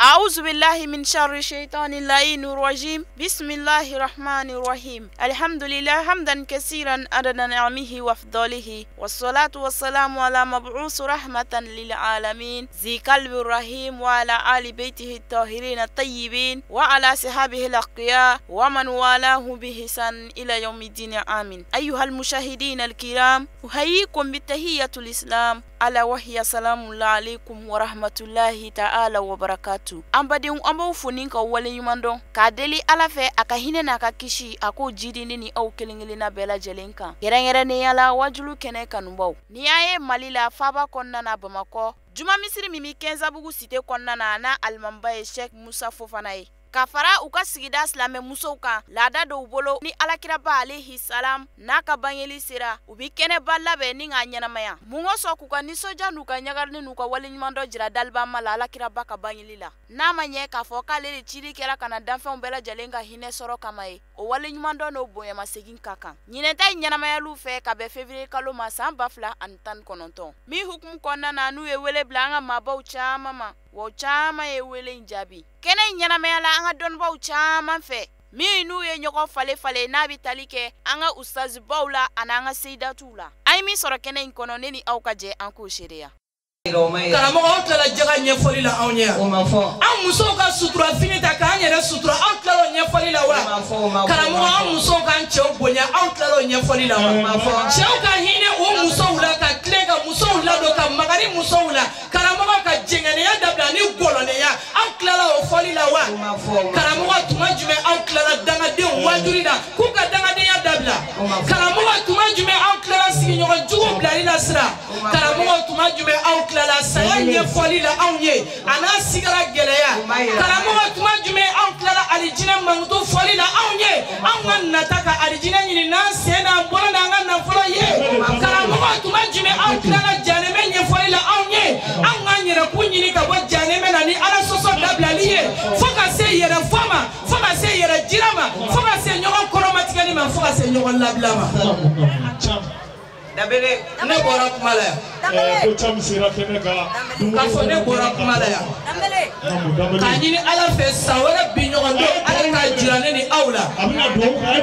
أعوذ بالله من شر الشيطان اللعين الرجيم بسم الله الرحمن الرحيم الحمد لله حمدا كثيرا عدد نعمه وافضاله والصلاة والسلام على مبعوث رحمة للعالمين ذي قلب الرحيم وعلى آل بيته الطاهرين الطيبين وعلى صحابه الأقياء ومن والاه بإحسان إلى يوم الدين آمين. أيها المشاهدين الكرام أحييكم بتحية الإسلام ala wahya salamu alaikum wa rahmatullahi ta'ala wa barakatuh. Ambadin ambo funinka wale yumando ka deli ala fe akahine na kakishi ako jidini ni au kelingili na bela jelenka yerengere ne yala wajulu kene kanumbaw ni aye malila faba konna na Bamako juma misiri mimi kenza bugu site konna na almambaye Sheikh Musa Fofanaye kafara uka sigida slame musouka lada do bolo ni alakira ba alayhi salam naka bangeli sira ubi kene balla be ni nganya maya mungo so kuka ni soja nuka nyagarni nuka walinymando jira dalba mala alakira ba ka bangeli la na manye ka foka lele chiri kera kana danfe umbela jalenga hine soro kamae o walinymando no boya masegin kaka nyine tay nyana maya lu fe ka be fevrier kalo masamba fla antan kononton mi hukum konna na nu wele blanga mabaw chama wo chama wele injabi kene nyana maya anga don baw chama fe mi nu ye nyoko fale na bitalike anga ustaz bawla ananga seidatula ay mi soro kene inkono neni awkaje anko sheria karamo onta la jaga nyefoli la awnya am muso ka sutura finita ka nyere sutura onta lo nyefoli la wa karamo am muso ka nche obonya onta lo nyefoli la wa chew ka hine o muso ula ka klega muso ula do ka magari muso ula karamo ka jengene ya dabla ni golone ya onta lo foli la wa karamo tuma jume onta la danga de wajurida ku ka danga de ya dabla karamo tuma jume onta la signyo jugo blali la sra karamo tuma jume la sayanye foli la awnye ana sigara geleya karamoga tuma jume anklara alijine manguto foli la awnye anwan nataka alijine nyini na sena mbona na ngana folo ye karamoga tuma jume anklara janeme nye foli la awnye anganyira kunyini ka bo janeme na ni ala soso dabla liye foka se yera fama foka se yera jirama foka se nyogon koromatika ni man foka se nyogon lablama dabele ne bora kumala ya ko chamsira fenega ka fo ne bora kumala ya dabele kanini ala fe sawara binyondo ala ka jirane ni awla amina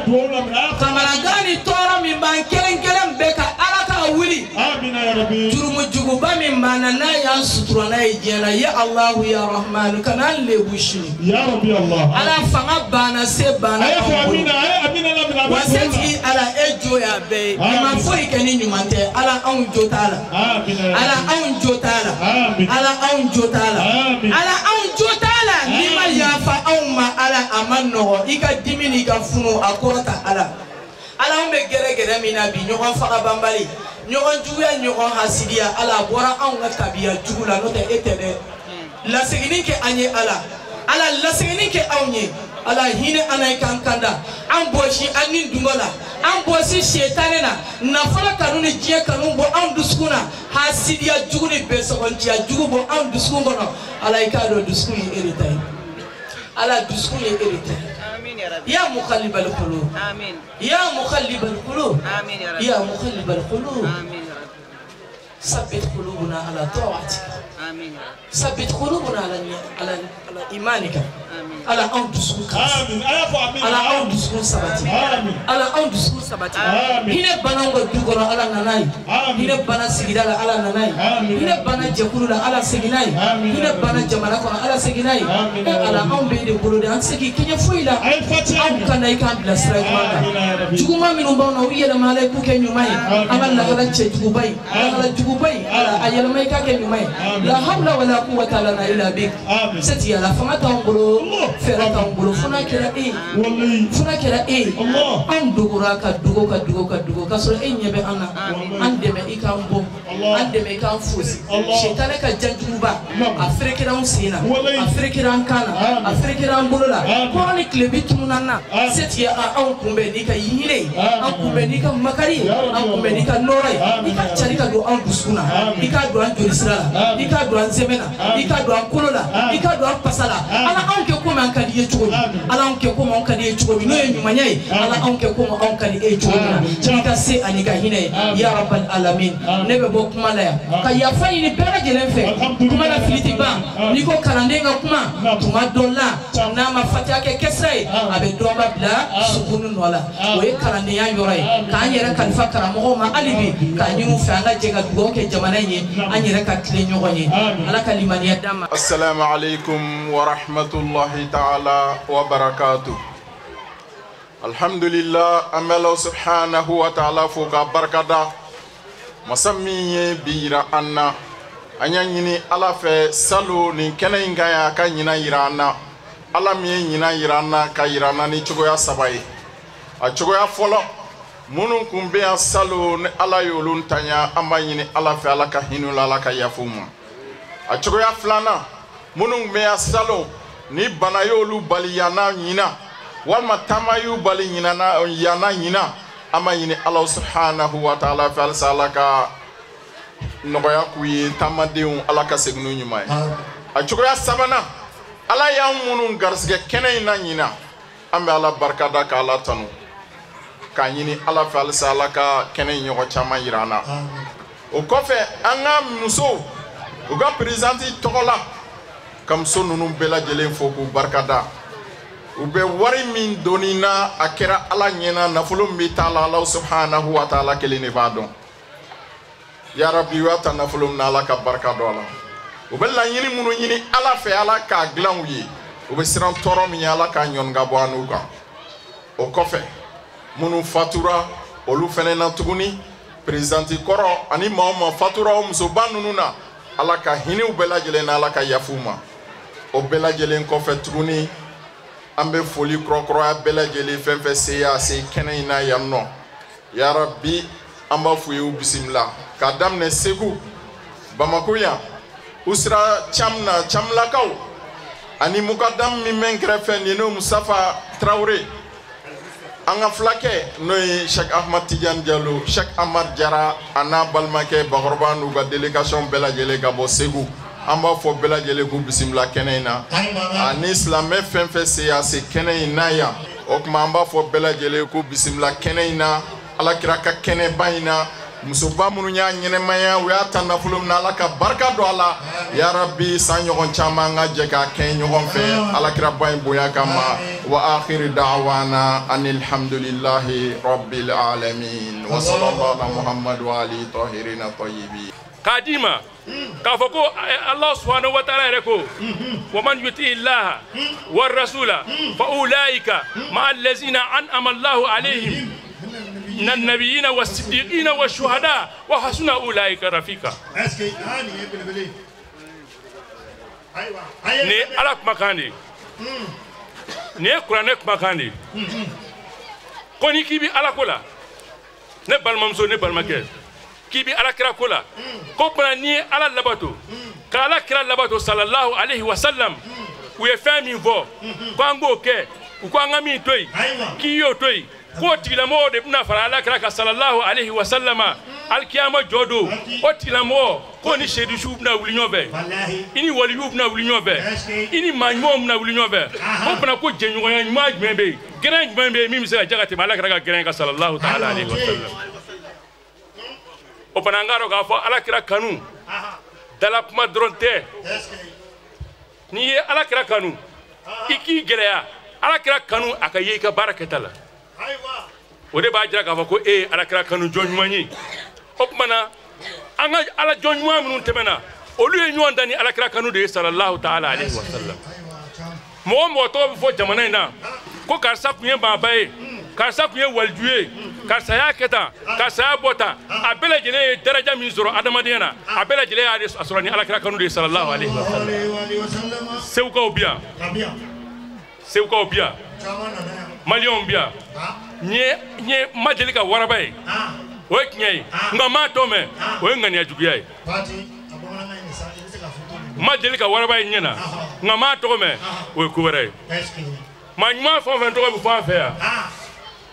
do la kamara gani tora mi ban kelen beka ala ka wuli amina ya rabbi jurumu juguba mi manana ya sutura na yela ya Allah ya Rahman kana le bushi ya rabbi Allah ala fanga bana se bana amina la wasati ala ejo ya be ma fo ikeni nyumante ala an jotala ala an jotala ala an jotala ala an jotala nima yafa awma ala amanno ika dimini ka funu akorta ala umbe gere mina bi nyogon faga bambali nyogon juya nyogon hasidia ala bora an ga tabiya jugula no te etede la siginike anye ala la siginike awnye ala hine anay kankanda an boshi anin dungola an boshi shetanena na fala kanuni je kanumbo an duskuna hasidia juguni besogontia jugubo an duskungono ala ikado duskuni eritai ala duskuni eritai amin ya rabbi ya muqallibal qulub amin ya muqallibal qulub amin ya rabbi ya muqallibal qulub amin ya rabbi ثبت قلوبنا على طاعتك آمين ثبت قلوبنا على إيمانك آمين على أن تسكن آمين على أن تسكن سبتي آمين على أن تسكن سبتي آمين هنا بنا ودوغرا على نناي هنا بنا سجدالا على نناي هنا بنا جكولا على سجناي هنا بنا جمالكم على سجناي على أن بيد بولود أن سجي كي يفويلا أن كان يكان بلا سرعة جوما من وبنا ويا لما لا يكون يومي أمال لا على جوباي على جوباي على أيام ما يكان يومي لا حول ولا قوة إلا بك ستي على فما تنقلو فلا تنقلو فنا كلا إيه أن دوغرا كدوغو كسر إيه نبي أنا أن دم إيكام بوم أن دم إيكام فوسي شيطان كجنجوبا أفريقيا سينا أفريقيا كانا أفريقيا بولا كوني كلبي تونانا ستي أن كومبني كيهيلي أن كومبني كمكاري أن كومبني كنوراي إيكا تشاريكا دو أن بسكونا إيكا دو أن جوريسرا إيكا دو أن زمنا إيكا دو أن كولولا إيكا دو أن pasala ala anke ko man kadi yeto ala anke ko man kadi ye cogo min n'o ye ɲumanya ye ala anw kɛ komi anw ka di e cogo min na i ka se ani ka hinɛ ya rabbal alamin ne bɛ bɔ kuma la yan ka yafa ɲini bɛɛ lajɛlen fɛ kuma la fili tɛ ban n'i ko kalanden ka kuma tuma dɔ la n'a ma fatiha kɛ kɛsira ye a bɛ dɔnba bila sukuni nɔ la o ye kalandenya yɔrɔ ye k'an yɛrɛ kalifa karamɔgɔw ma hali bi k'a ɲini u fɛ an ka jɛ ka dugawu kɛ jamana in ye an yɛrɛ ka tile ɲɔgɔn ye ala ka limaniya d'an ma. Assalamu alaikum wa rahmatullahi ta'ala wa barakatuh. Alhamdulillah, an bɛ Ala subhanahu wa ta'ala fo ka barikada masa min ye bi yira an na an y'a ɲini ala fɛ salo nin kɛnɛ in kan a ka ɲina yira an na ala min ye ɲina yira an na ka yira an na ni cogoya saba ye a cogoya fɔlɔ minnu kun bɛ yan salo ni ala y'olu tanya an b'a ɲini ala fɛ ala ka hinɛ la ala ka yafa u ma a cogoya filanan minnu kun bɛ yan salo ni bana y'olu bali yan n'a ɲina walima taama y'u bali yan n'a ɲina an b'a ɲini ala subhanahu wa ta'ala fɛ halisa ala ka nɔgɔya k'u ye taamadenw ala ka segin n'u ɲuman ye a cogoya sabanan ala y'an minnu garisɛgɛ kɛnɛ in na ɲina an bɛ ala barikada k'ala tanu k'a ɲini ala fɛ halisa ala ka kɛnɛ in ɲɔgɔn caman yira an na o kɔfɛ an ka musow u ka perezanti tɔgɔ la ka muso ninnu bɛɛ lajɛlen fo k'u barikada u bɛ wari min donni na a kɛra ala ɲɛna nafolo min bɛ taa la ala subhanahu wa ta'ala kelen de b'a dɔn ya rabbi u y'a ta nafolo min na ala ka barika don a la u bɛ laɲini minnu ɲini ala fɛ ala k'a dilan u ye u bɛ siran tɔɔrɔ min ye ala k'a ɲɔni ka bɔ an n'u kan o kɔfɛ minnu fatura olu fɛnɛ na tuguni perezanti kɔrɔ ani maa o maa fatura o musoba ninnu na ala ka hinɛ u bɛɛ lajɛlen na ala ka yafa u ma o bɛɛ lajɛlen kɔfɛ tuguni an bɛ foli kɔrɔkɔrɔya bɛɛ lajɛlen fɛn fɛn se y'a se kɛnɛ in na yan nɔ ya rabbi an b'a f'u ye u bisimila k'a daminɛ segu bamako yan u sera camlakaw ani mukadam min bɛ n kɛrɛfɛ nin n'o musafa tarawele an ka fulakɛ n'o ye Sheikh Ahmad Tidiane Diallo Sheikh Amar Jara a n'a balimakɛ bakɔrɔba n'u ka délégation bɛɛ lajɛlen ka bɔ segu an b'a fɔ bɛɛ lajɛlen k'u bisimila kɛnɛ in na ani silamɛ fɛn fɛn se a se kɛnɛ in na yan o tuma an b'a fɔ bɛɛ lajɛlen k'u bisimila kɛnɛ in na alakira ka kɛnɛba in na musoba minnu y'a ɲɛnɛmaya u y'a ta nafolo min na ala ka barika don a la ya rabbi san ɲɔgɔn caman an ka jɛ k'a kɛ ɲɔgɔn fɛ alakiraba in bonya kama wa akhiri da'wana anil hamdulillahi rabbil alamin wa sallallahu ala muhammad wa ali tahirin tayyibin kadima k'a fɔ ko Allah subhanahu wa ta'ala yɛrɛ ko wa man yuti illaha wa rasula fa ulaika ma'a allazina an'ama Allahu alaihim من النبيين والصديقين والشهداء وحسن أولئك رفيقا. ne ala kumakan de ne kuranɛ kumakan de ko ni k'i bi ala ko la ne balimamuso ne balimakɛ k'i bi alakira ko la ko tuma n'i ye ala labato ka alakira labato sallallahu alaihi wa sallam u ye fɛn min fɔ ko an k'o kɛ u ko an ka min to yen k'i y'o to yen ko tigilamɔgɔ de bɛna fara alakira kan sallallahu alaihi wa sallama alikiyama jɔ don o tigilamɔgɔ ko ni seyidusiw bɛna wuli ɲɔgɔn fɛ i ni waliyuw bɛna wuli ɲɔgɔn fɛ i ni maa ɲumanw bɛna wuli ɲɔgɔn fɛ o fana ko jɛɲɔgɔnya ɲuman jumɛn bɛ yen gɛrɛ jumɛn bɛ yen min bɛ se ka ja ka tɛmɛ alakira ka gɛrɛ kan sallallahu ta'ala alaihi wa sallam o fana an k'a dɔn k'a fɔ alakira kanu dala kuma dɔrɔn tɛ n'i ye alakira kanu i k'i gɛlɛya alakira kanu a ka ye i ka baara kɛta la o de b'a jira k'a fɔ ko e ye alakira kanu jɔn ɲuman ye o tuma na an ka ala jɔn ɲuman minnu tɛmɛna olu ye ɲɔgɔn dan ni alakira kanu de ye sallallahu ta'ala alaihi wa sallam mɔgɔ o mɔgɔ tɔgɔ bɛ fɔ jamana in na ko karisa tun ye maaba ye karisa tun ye waliju ye karisa y'a kɛ tan karisa y'a bɔ tan a bɛɛ lajɛlen ye daraja min sɔrɔ adamadenya na a bɛɛ lajɛlen y'a sɔrɔ ni alakira kanu de ye sallallahu alaihi wa sallam segukaw bi yan segukaw bi yan maliyɛnw bi yan n ye ma deli ka waraba ye o ye tiɲɛ ye nka n m'a tɔ mɛn o ye ŋaniya juguya ye ma deli ka waraba ye ɲɛ na nka n m'a tɔgɔ mɛn o ye ko wɛrɛ ye maa ɲuman fɛn o fɛn tɔgɔ bɛ fɔ an fɛ yan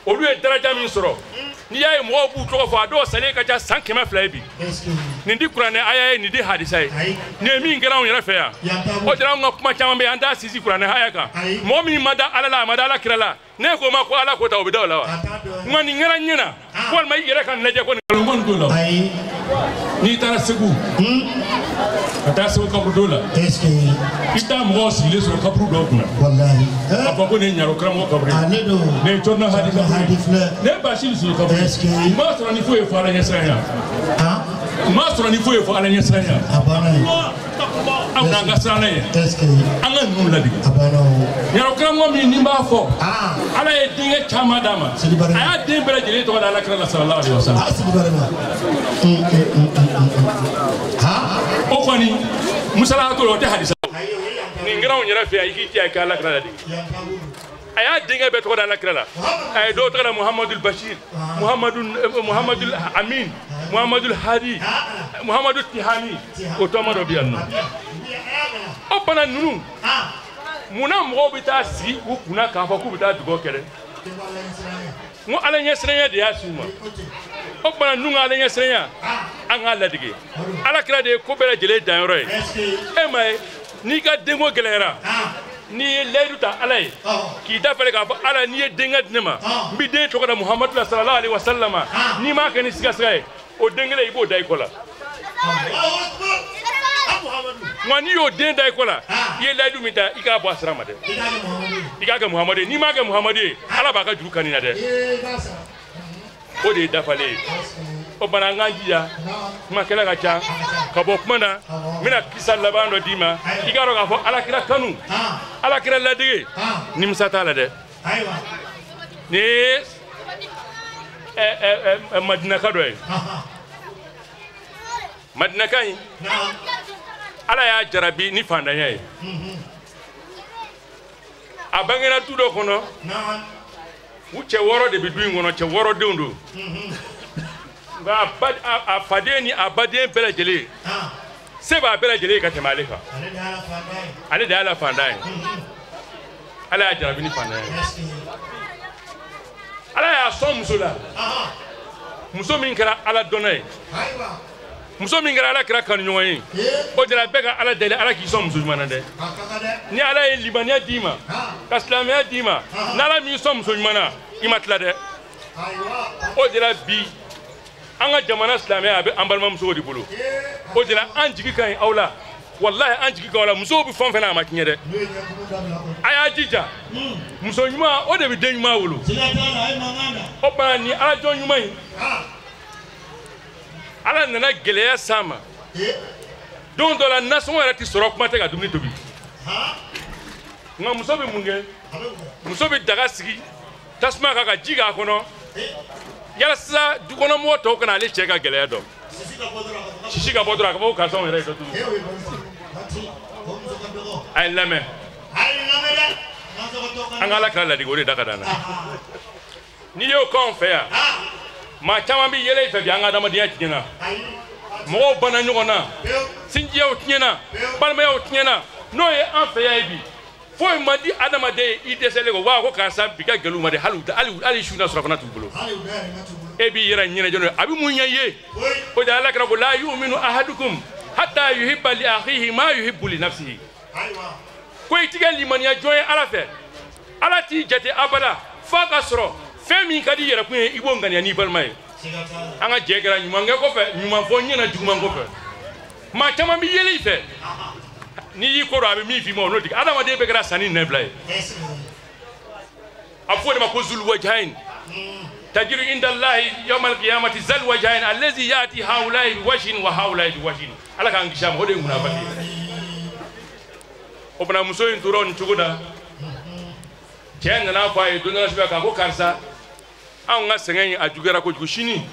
olu ye daraja min sɔrɔ ni y'a ye mɔgɔw b'u tɔgɔ fɔ a dɔw salen ka ca san 200 bi nin di kuranɛ aya ye nin di hadisa ye nin ye min kɛra anw yɛrɛ fɛ yan o de la anw ka kuma caman bɛ yen an t'a sinsin kuranɛ aya kan mɔgɔ min ma da ala la a ma da ala kira la ne ko ma ko ala ko ta o bɛ da o la wa nka nin kɛra ɲɛ na walima i yɛrɛ ka nin lajɛ ko nin nkalon t'o la n'i taara segu ka taa segu kaburu dɔw la i t'a mɔgɔw sigilen sɔrɔ kaburu dɔw kunna a fɔ ko nin ye ɲaro karamɔgɔ kaburu ye nin ye cɔrɔna hadi kaburu ye ne ye Bachir Sulu kaburu ye n m'a sɔrɔ ni foyi ye fɔ ala ɲɛsiranya n m'a sɔrɔ ni foyi ye fɔ ala ɲɛsiranya an k'an ka siran ye an ka ninnu ladege ɲaro karamɔgɔ min ni b'a fɔ ala ye denkɛ caman d'a ma a y'a den bɛɛ lajɛlen tɔgɔ da alakira la sallallahu alaihi wasallam o kɔni musala to o tɛ hadisa nin kɛra anw yɛrɛ fɛ yan i k'i cɛ kɛ alakira ladege a y'a denkɛ bɛɛ tɔgɔ da alakira la a ye dɔw tɔgɔ da Muhammadul Bashir Muhammadul Amin Muhammadul Hadi Muhammadul Tihami o tɔgɔma dɔ bɛ yan nɔ o bana ninnu munna mɔgɔw bɛ taa sigi u kunna k'a fɔ k'u bɛ taa dugawu kɛ dɛ n ko ala ɲɛsiranya de y'a s'u ma o bana ninnu ka ala ɲɛsiranya an k'a ladege alakira de ye ko bɛɛ lajɛlen danyɔrɔ ye e ma ye n'i ka denko gɛlɛyara n'i ye layidu ta ala ye k'i dafale k'a fɔ ala n'i ye denkɛ di ne ma n bɛ den tɔgɔ da Muhammadu la sallallahu alaihi wasallam n'i m'a kɛ ni sigasɛgɛ ye o den kelen i b'o da i kɔ la nka n'i y'o den da i kɔ la i ye layidu min ta i k'a bɔ a sira ma dɛ i k'a kɛ Muhammadu ye n'i m'a kɛ Muhammadu ye ala b'a ka juru kani na dɛ o de ye dafale ye o bana an k'an jija kuma kɛlɛ ka ca ka bɔ kuma na n bɛna kisa laban dɔ d'i ma i k'a dɔn k'a fɔ alakira kanu alakira ladege nimisa t'a la dɛ nin ye madinaka dɔ ye madinaka in ala y'a jarabi ni fandanya ye a bangena du dɔ kɔnɔ u cɛ 6 de bɛ du in kɔnɔ cɛ 6 denw don nka a faden ni a baden bɛɛ lajɛlen se b'a bɛɛ lajɛlen ka tɛmɛ ale kan ale de y'a la fandan ye ala y'a jarabi ni fandanya ye ala y'a sɔn muso la muso min kɛra ala dɔnna ye muso min kɛra ala kira kanuɲɔgɔn ye o de la bɛɛ ka ala deli ala k'i sɔn muso ɲuman na dɛ ni ala ye limaniya d'i ma ka silamɛya d'i ma n'ala m'i sɔn muso ɲuman na i ma tila dɛ o de la bi an ka jamana silamɛya a bɛ an balimamusow de bolo o de la an jigi ka ɲi aw la wallahi an jigi ka aw la musow bɛ fɛn o fɛn na a ma tiɲɛ dɛ a y'a jija muso ɲuman o de bɛ den ɲuman wolo o bana ni ala jɔn ɲuman in ala nana gɛlɛya s'a ma don dɔ la nasɔngɔ yɛrɛ tɛ sɔrɔ kuma tɛ ka dumuni tobi nka muso bɛ mun kɛ muso bɛ daga sigi tasuma kan ka ji k'a kɔnɔ yalasa dukɔnɔmɔgɔ tɔw kana ale cɛ ka gɛlɛya dɔn sisi ka bɔ dɔrɔn a ka fɔ ko karisa anw yɛrɛ ye dɔ tunu a ye lamɛn an ka ala kɛra ladege o de da ka d'an na n'i y'o k'anw fɛ yan maa caman bɛ yɛlɛ i fɛ bi an ka adamadenya tiɲɛna mɔgɔw banna ɲɔgɔn na sinjiyaw tiɲɛna balimayaw tiɲɛna n'o ye an fɛ yan bi foyi man di adamaden i dɛsɛlen ko wa ko karisa bi ka gɛlɛw ma de hali su na surafana t'u bolo e b'i yɛrɛ ɲɛnajɛ n'o ye a bɛ mun ɲɛ i ye o de ala kɛra ko la yu'minu ahadukum hatta yuhibba li akhihi ma yuhibbu li nafsihi ko i tigɛ limaniya jɔn ye ala fɛ ala t'i jate abada f'a ka sɔrɔ fɛn min ka di yɛrɛ kun ye i b'o ŋaniya n'i balima ye an ka jɛ kɛra ɲumankɛ kɔfɛ ɲumanfɔ ɲɛna juguman kɔfɛ maa caman bɛ yɛlɛ i fɛ n'i y'i ko dɔn a bɛ min f'i ma o n'o tigi adamaden bɛɛ kɛra sanni nɛbila ye a bɛ fɔ o de ma ko zul wajhain tajiru inda allahi yawmal qiyamati zal wajhain allazi yati haula'i bi wajhin wa haula'i bi wajhin ala k'an kisi a ma o de ye munafiki ye o bana muso in tora nin cogo la cɛ nana fɔ a ye don dɔ la sufɛ k'a ko karisa anw ka sɛgɛn in a juguyara kojugu sini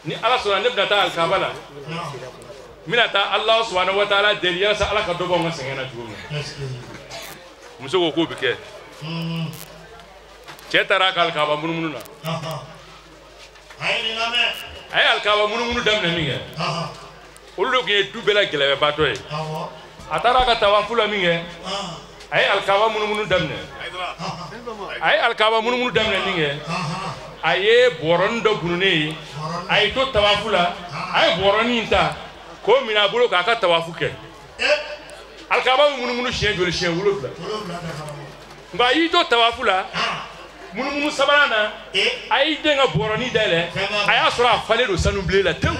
ni ala sɔnna ne bɛna taa alikaba la n bɛna taa ala subahanahu wa taala deli yalasa ala ka dɔ bɔ an ka sɛgɛn na cogo min muso ko k'o bɛ kɛ cɛ taara a ka alikaba munumunu na a ye alikaba munumunu daminɛ min kɛ olu de tun ye du bɛɛ la gɛlɛyabatɔ ye a taara a ka tawafu la min kɛ a ye alikaba munumunu daminɛ a ye alikaba munumunu daminɛ min kɛ aye boron do bunune ay to tawafu la ay boroni nta ko mina bolo ka ka tawafu ke alkaba munu chien joli chien wulofla ba yi to tawafu la munu sabarana ay denga boroni dele ay asura fale do sanuble la tem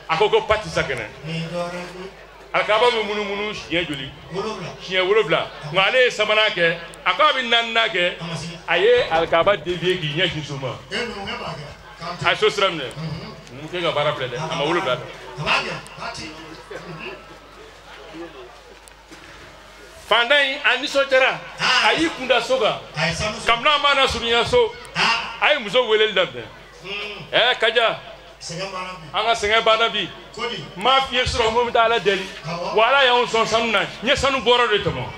akoko pati sakene alkaba munu chien joli chien wulofla ngale sabana ke akabi nanna ke aye alkaba devie gi nyaki suma aso sramne muke ga bara plede ama wulofla Fandai ani sotera ayi kunda soga kamna mana sunya so ayi muso welel dabde kaja anga senga banabi ma fiye suro mo dala deli wala ya on son sanuna nye sanu boro de tomo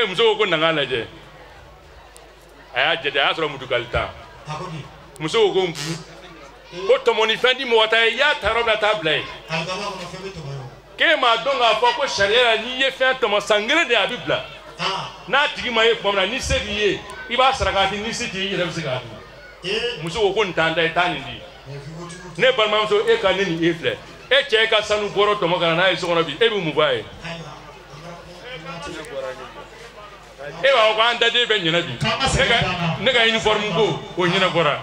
muso ko nangala je aya jede asro mutukalta muso ko ko tomo ni fendi mo wata ya tarobla table ke ma donga fa ko sharia ni ye fe to mo sangre de abibla na tigi ma ye pomna ni se biye iba sarakati ni se ti yere bisigati muso ko ntanda etani ndi ne balma so e ka ni e fle e che ka sanu boro to mo kana na e so kono bi e bi mu bae e wa ko anda de be nyina bi ne ga uniform ko o nyina bora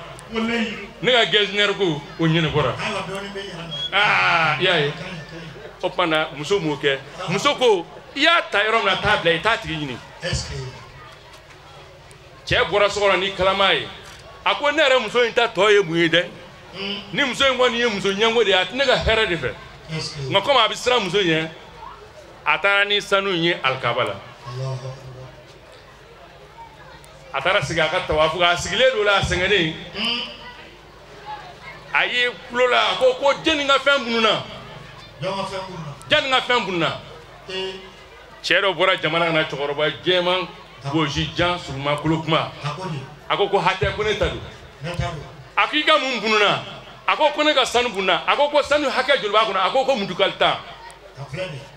ne ga gesner ko o nyina bora yae opana muso muke muso ko ya tayrom na table ta tigini che bora sokora ni kalamai ako nere muso inta toye muide ni muso ngoni ye muso nyango de atne ga here de fe ngako ma bisra muso yen atara ni sanu yen alkabala atara siga ka tawafu ga sigile do la sengene ayi kulola ko jeni nga fem bununa jan nga fem bunna chero bora jamana na chokoroba jeman boji jan suma kulukuma akoko hate kone tadu akika mun bununa akoko ne ga sanu bunna akoko sanu hake julba kuna akoko mundukalta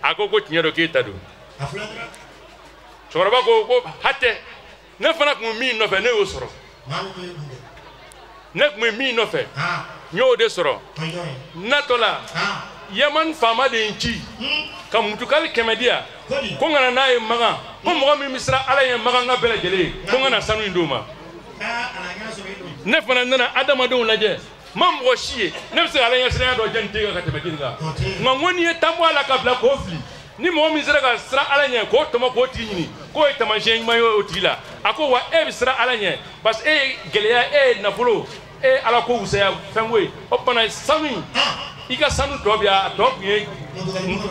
akoko tinyero ke tadu chokoroba ko hate ne fana ko mi no fe ne o soro ne ko mi no fe nyo de soro natola yaman fama de nchi kam mutukal kemedia ko ngana nae maga ko mo mi misra ala ye maga nga bele jele ko ngana sanu induma ne fana nana adama do laje mam wo shie ne se ala ye sra do jente ga tebedinga ngoni ye tambala ka bla ko fli ni mo mi sra ga sra ala ye ko to mo ko tinyini ko e tamanche mayo otila ako wa e sra ala ye bas e geleya e na polo e ala ko usaya famwe opana sanu ika sanu dobia dobie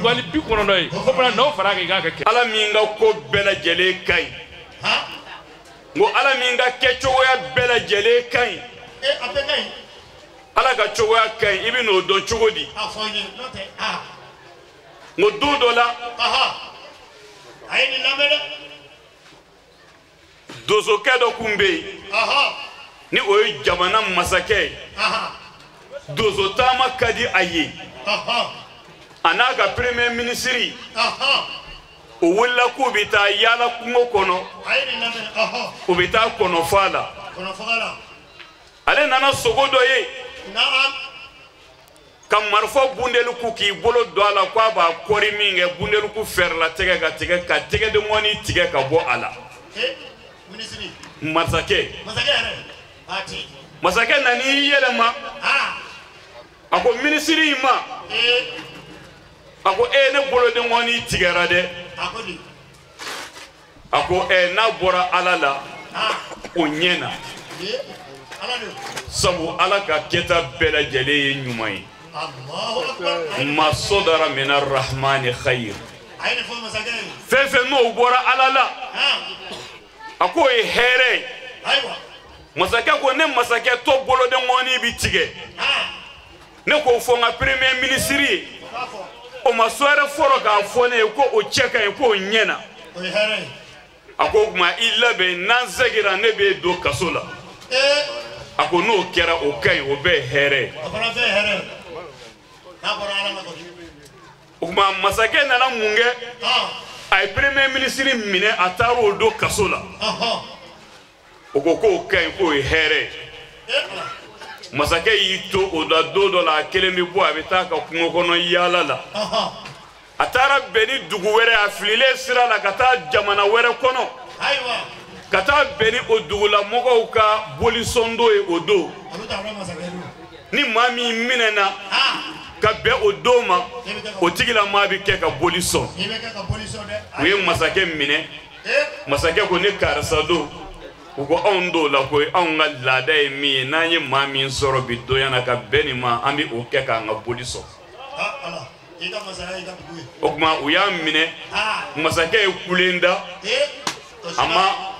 ngwali bi kono noy opana no faraga ga ka ala minga ko bela jele kai ngo ala minga kecho ya bela jele kai abekai ala ga chowa kai ibino do chugodi afonye note ngo dudola ayini lamela dozo kedo kumbe ni oyi jamana masake dozo tama kadi aye anaga premier ministry o wala ko bita yala kungo kono o bita kono fala ale nana sogodo ye naam kam marfo bundelu ku ki bolo do ala ko ba kori minge bundelu ku ferla tege ka tege de moni tege ka bo ala ministry masake ati masake nani yelema ako ministry ma ako ne bolo de ngoni tigara de ako na bora alala onyena sabu alaka keta bela jele nyumai Allahu akbar ma sadara min arrahman khair ayne fo masake fefe no bora alala ako here aywa masake ko ne masake to bolo de ngoni bi tige ne ko fo nga premier ministry o maswara foro ga fo ne ko o cheka ko nyena o here ako ma illa be nanzagira ne be do kasola ako no kera o kai o be here akona be here na bora ala ma ko o ma masake na na munge ay premier ministre mine ataro do kasola okoko kan ko here masake yito oda do la kelemi bo abita ka kungo kono yala la atara beni dugu were aflile sira la kata jamana were kono aywa kata beni odugu la mogo ka bolisondo e odo ni mami minena ka be odoma otigila mabi ke ka bolison we masake mine masake ko ne karasado ko ondo la ko on ga lada e mi na ye mami soro bido yana ka beni ma ambi o ke ka nga bolison okuma uya mine masake e kulenda ama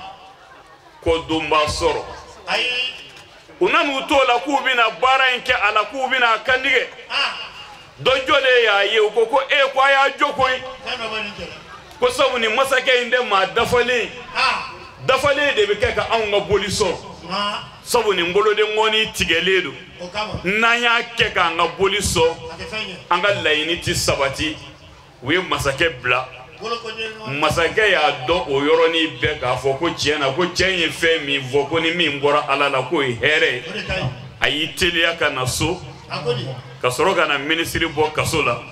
ko dumba soro unamu tola kubina bara inke ala kubina kandige dojole ya ye ukoko e kwa ya jokoi ko sabu ni masake inde ma dafale de be kaka anga boliso sabu ni ngolo de ngoni tigeledo nanya keka anga boliso anga laini ti sabati we masake bla masake ya do o yoroni be ka fo ko tiena ko tienye fe mi voko ni mi mbora ala la ko here ayi telia kana so ka soroga na ministry bo kasola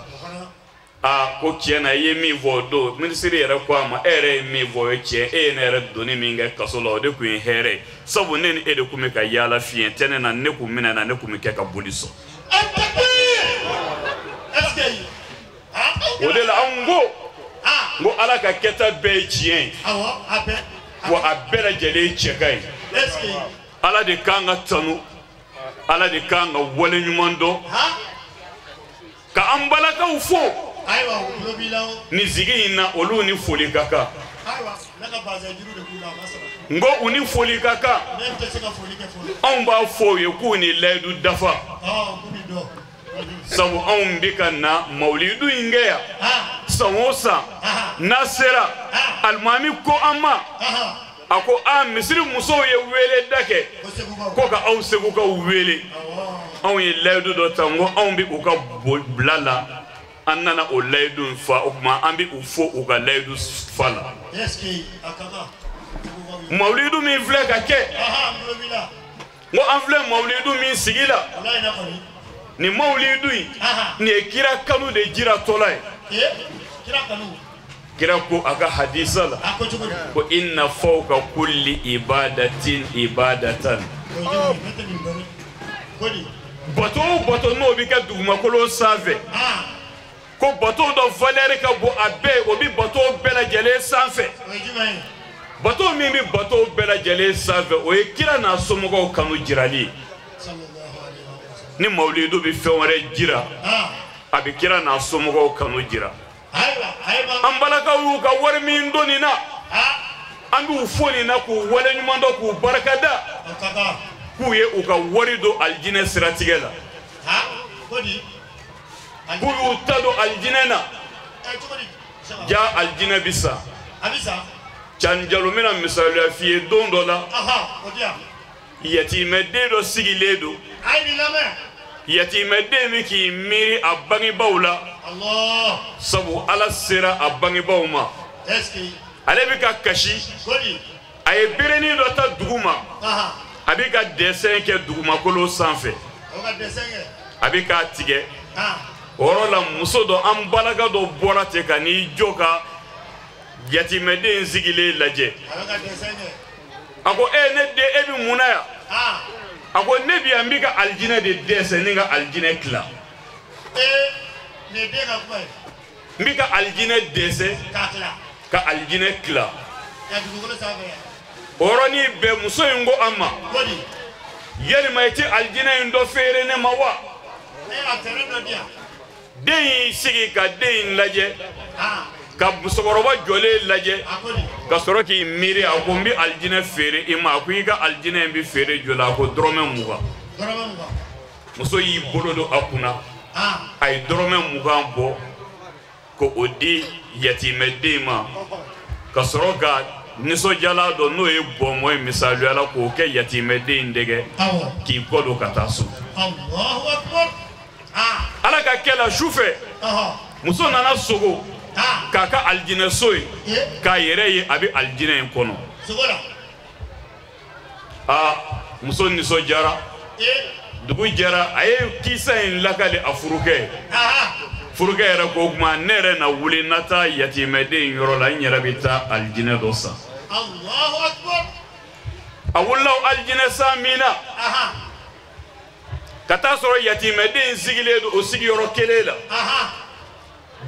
a ko tiena ye mi vodo ministry era ko ama ere mi vo eche e na era doni mi nga kasola de ku here sabu nen e de ku me ka yala fien tene na ne ku mina na ne ku me ka boliso o de la ango ngo ala ka keta be chien wa abela jele chekai ala de kanga tanu ala de kanga wole nyumondo ka ambala ka ufo aywa ni zigi na olu ni foli kaka aywa naka baza jiru de kula masala ngo uni foli kaka on ba fo ye ku ni ledu dafa sabu on bika na maulidu ingeya samosa nasera almami ko amma ako a misiri muso ye wele dake ko ka aw segu ka wele on ye ledu do tango on bi uka blala annana o ledu fa okuma ambi ufo uka ledu fala yeski akaba maulidu mi vle ka ke ngo anvle maulidu mi sigila ni maulidu ni kira kanu de jira tolai kira kanu kira ko aka hadisa la ko inna fawqa kulli ibadatin ibadatan bato no bi ka duguma ko lo save ko bato do valeur ka bo abe obi bato bela jele sanfe bato mi bi bato bela jele save o kira na somogo kanu jirali ni maulidu bi fewre jira abi kira na somogo kanu jira ambalaka yu ka wari min doni na ambi ufoni na ku wale nyumando ku barakada ku ye u ka wari do aljine siratigela ku yu tado aljine na ja aljine bisa chanjalo mina misali afiye dondola yati mededo sigiledo yati medemi ki miri abangi baula Allah sabu ala sera abangi bauma eski alebika kashi ay bireni do ta duguma abika dessin ke duguma kolo sanfe abika tige orola muso do ambalaga do borate kani joka yati meden zigile laje ako ne de ebi munaya ako nebi ambika aljina de dese ninga aljina kla ne de ga kwa mbika aljina dese ka aljina kla ya dugulo sabe oroni be muso ngo amma yeli mayti aljina ndo fere ne mawa atere do dia de sigi ka de laje ka musokoroba jole laje ka soroki miri akombi aljina fere ima ku iga aljina mbi fere jola ko drome muga muso yi bolodo akuna ay drome muga bo ko odi yatime dema ka soroka niso jala do no e bo moy misalu ala ko ke yatime de ndege ki kodo katasu Allahu akbar ala ka kela shufe muso nana sogo k'a ka aljinɛ so ye k'a yɛrɛ ye a bɛ aljinɛ in kɔnɔ muso nisɔndiyara dugu jɛra a ye kisa in lakali a furukɛ furukɛ yɛrɛ ko o tuma ne yɛrɛ na wuli na taa yatimɛden yɔrɔ la n yɛrɛ bɛ taa aljinɛ dɔ san a wulila aljinɛ san min na ka taa sɔrɔ yatimɛden sigilen don o sigiyɔrɔ kelen la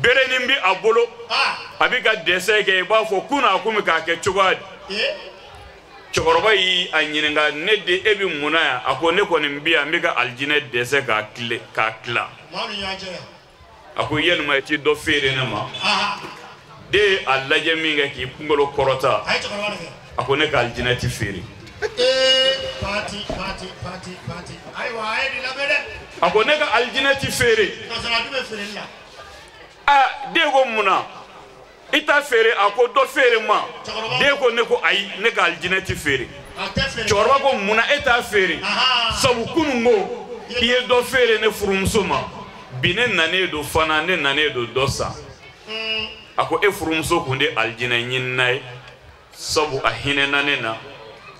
berenin bɛ a bolo a bɛ ka dɛsɛ kɛ i b'a fɔ kunna a kun bɛ k'a kɛ cogoya di cɛkɔrɔba y'i a ɲininka ne de e bɛ mun na yan a ko ne kɔni bɛ yan n bɛ ka aljinɛ dɛsɛ k'a tila a ko yalima i ti dɔ feere ne ma de ye a lajɛ min kɛ k'i kunkolo kɔrɔta a ko ne ka aljinɛ ti feere a ko ne ka aljinɛ ti feere den ko mun na i ta feere a ko dɔ feere ma den ko ne ko ayi ne ka aljinɛ ti feere cɛkɔrɔba ko mun na e t'a feere sabu kunun ko i ye dɔ feere ne furumuso ma bi ne nanen don fana ne nanen don dɔ san a ko e furumuso kun de aljinɛ ɲinina ye sabu a hinɛna ne na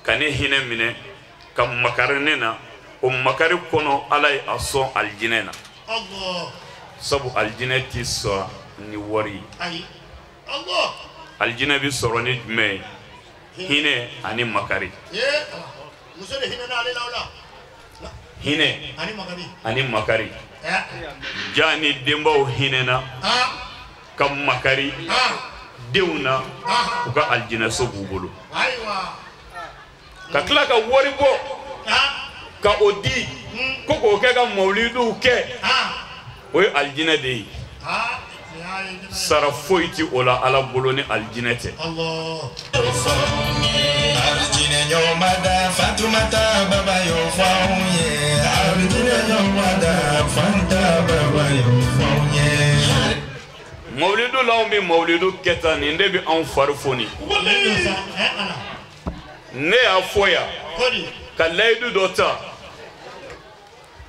ka ne hinɛ minɛ ka makari ne na o makari kɔnɔ ala ye a sɔn aljinɛ na sabu aljinɛ ti sɔn ni wari aljinɛ bi sɔrɔ ni jumɛn ye hinɛ ani makari hinɛ ani makari ja ni denbaw hinɛna ka makari denw na u ka aljinɛ so b'u bolo ka tila ka wari bɔ ka o di ko k'o kɛ ka mawuliduw kɛ o ye aljinɛ de ye sara foyi ti o la ala bolo ni aljinɛ tɛ aljinɛ ɲɔgɔnmada Fatumata baba y'o fɔ anw ye aljinɛ ɲɔgɔnmada Fanta baba y'o fɔ anw ye mawulidu la anw bɛ mawulidu kɛ tan nin de bɛ anw fari foni ne y'a fɔ yan ka layidu dɔ ta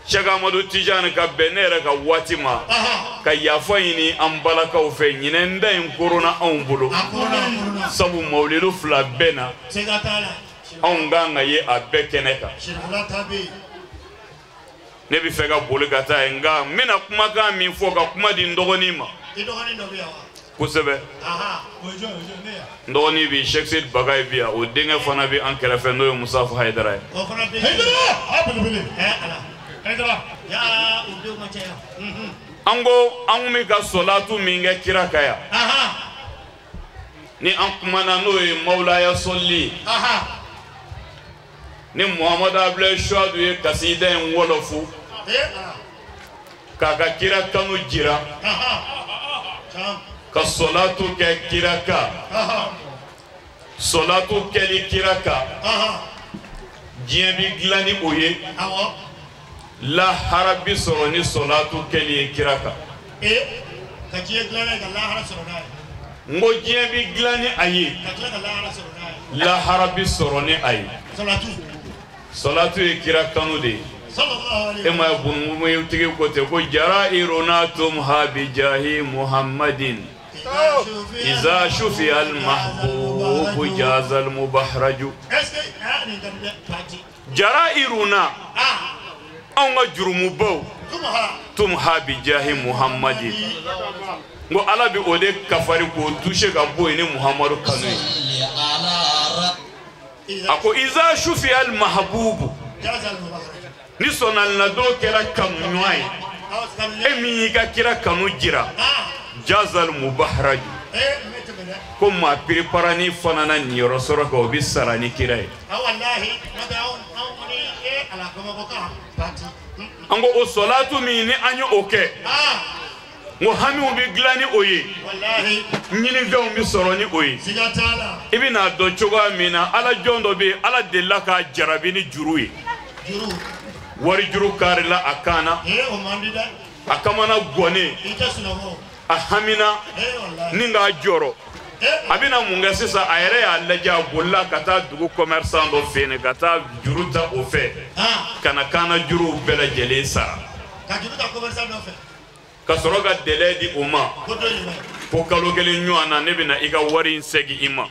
Sheikh Amadu Tijani ka bɛn ne yɛrɛ ka waati ma ka yafa ɲini an balakaw fɛ ɲinɛ nda in korona anw bolo sabu mawulidu fila bɛɛ na anw kan ka ye a bɛɛ kɛnɛ kan ne bɛ fɛ ka boli ka taa yen nka n bɛna kumakan min fɔ ka kuma di n dɔgɔnin ma kosɛbɛ n dɔgɔnin bi Sheikh Seyd Bagayi bi yan o denkɛ fana bi an kɛrɛfɛ n'o ye Musafu Hayidara ye an ko an mi ka solatu min kɛ kira ka yan ni an kumana n'o ye mawulaya sɔlili ni Muhamadu Abdulayi Suwadu ye kasida in wɔlɔfu k'a ka kira kanu jira ka solatu kɛ kira kan solatu kɛli kira kan diɲɛ bi dilan ni o ye lahara bi sɔrɔ ni solatu kɛli ye kira kan n ko diɲɛ bi dilan ni a ye lahara bi sɔrɔ ni a ye solatu ye kira kanu de ye e ma ye bunumumu tigi ko ten ko jara iruna tum habi jahi muhammadin iza shufi al mahbubu jazal mubahraju jara iruna an ka jurumubaw tum habi jahi muhammadin ngo ala bi o de kafari ko toucher ka bo ni muhammadu kanu ako iza shufi al mahbubu ni sonal na do kera kanu ɲuman ye e min y'i ka kira kanu jira jazal mubahraj ko maa piripara ni fana na niyɔrɔ sɔrɔ ka o bi sara ni kira ye an ko o solatu min ni an ye o kɛ ngo hamiw bi dilan ni o ye ɲinifɛnw bi sɔrɔ ni o ye i bɛna dɔn cogoya min na ala jɔn dɔ bɛ yen ala delila k'a jarabi ni juru ye wari juru karila a kan na a kamana gɔnnen a hamina ni k'a jɔrɔ a bɛna mun kɛ sisan a yɛrɛ y'a lajɛ a bolila ka taa dugu commerçant dɔ fɛ yen ka taa juru ta o fɛ ka na kaana juruw bɛɛ lajɛlen sara ka sɔrɔ ka délai di o ma fo kalo kelen ɲɔgɔn ne bɛna i ka wari in segin i ma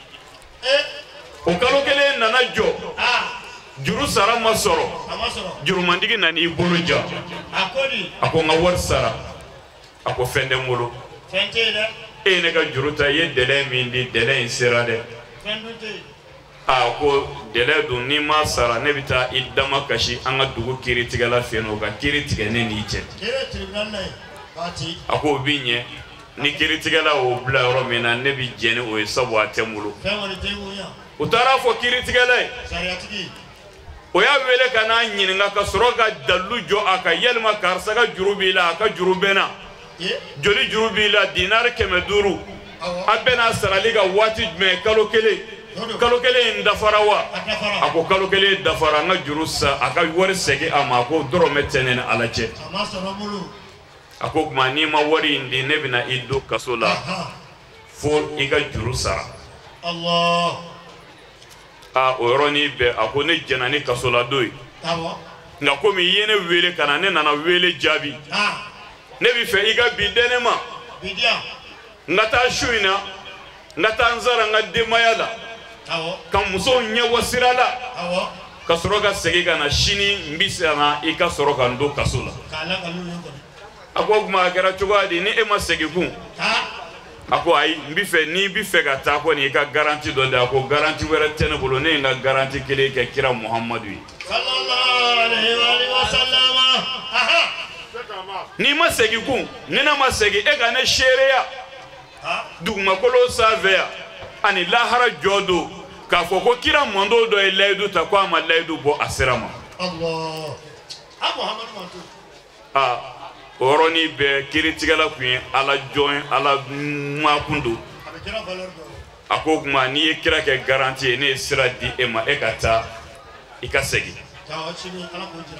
o kalo kelen nana jɔ juru sara ma sɔrɔ jurumantigi nana i bolo ja a ko n ka wari sara a ko fɛn tɛ n bolo e ye ne ka juru ta i ye dɛlɛ min di dɛlɛ in sera dɛ a ko dɛlɛ dun n'i ma sara ne bɛ taa i dama kasi an ka dugu kiiritigɛla fɛ yen o ka kiiri tigɛ ne n'i cɛ a ko o b'i ɲɛ ni kiiritigɛla o bila yɔrɔ min na ne bɛ jɛn ni o ye sabu a tɛ n bolo u taara fɔ kiiritigɛla ye o y'a wele ka n'a ɲininka ka sɔrɔ ka dalu jɔ a ka yalima karisa ka juru b'i la a ka juru bɛ na joli juru b'i la dinari 500 a bɛna sarali ka waati jumɛn kalo kelen in dafara wa a ko kalo kelen dafara n ka juru sa a ka wari segin a ma a ko dɔrɔmɛ tɛ ne ni Ala cɛ a ko tuma n'i ma wari in di ne bɛna i don kaso la fo i ka juru sara o yɔrɔnin bɛɛ a ko ne jɛna ni kaso la don ye nka komi i ye ne wele ka na ne nana wele jaabi ne bɛ fɛ i ka bi di ne ma n ka taa su in na n ka taa n sara n ka denbaya la ka musow ɲɛbɔ sira la ka sɔrɔ ka segin ka na sini n bɛ se na i ka sɔrɔ ka n don kaso la a ko o tuma a kɛra cogoya di ni e ma segin kun a ko ayi n bɛ fɛ n'i bɛ fɛ ka taa kɔni i ka garanti dɔ di a ko garanti wɛrɛ tɛ ne bolo ne ye n ka garanti kelen kɛ kira Muhamadu ye n'i ma segin kun ni ne ma segin e ka ne seereya dugumakolo sanfɛ yan ani lahara jɔ don k'a fɔ ko kira mɔndon dɔ ye layidu ta ko a ma layidu bɔ a sera ma o yɔrɔnin bɛɛ kiiritigɛla tun ye Ala jɔn ye Ala makun don a ko o tuma n'i ye kira kɛ garanti ye ne ye sira di e ma e ka taa i ka segin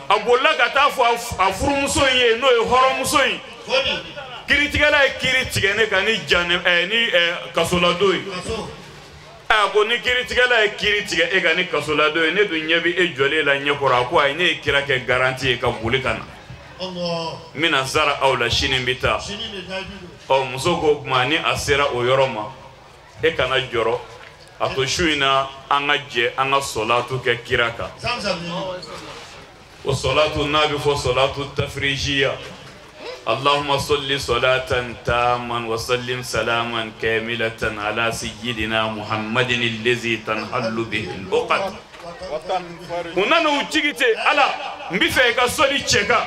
a bolila ka taa fɔ a furumuso in ye n'o ye hɔrɔnmuso in kiiritigɛla ye kiiri tigɛ ne kan ni kasoladon ye a ko ni kiiritigɛla ye kiiri tigɛ e kan ni kasoladon ye ne dun ɲɛ bɛ e jɔlen la ɲɛkɔrɔ a ko ayi ne ye kira kɛ garanti ye ka boli ka na n bɛna zara aw la sini n bɛ taa muso ko o tuma ni a sera o yɔrɔ ma e kana jɔrɔ a to su in na an ka jɛ an ka sɔlatu kɛ kira kan o sɔlatu n'a bɛ fɔ sɔlatu tafirijiya اللهم صل صلاة تاما وسلم سلاما كاملة على سيدنا محمد الذي تنحل به العقد ونحن وجيت على مفيك صلي تشكا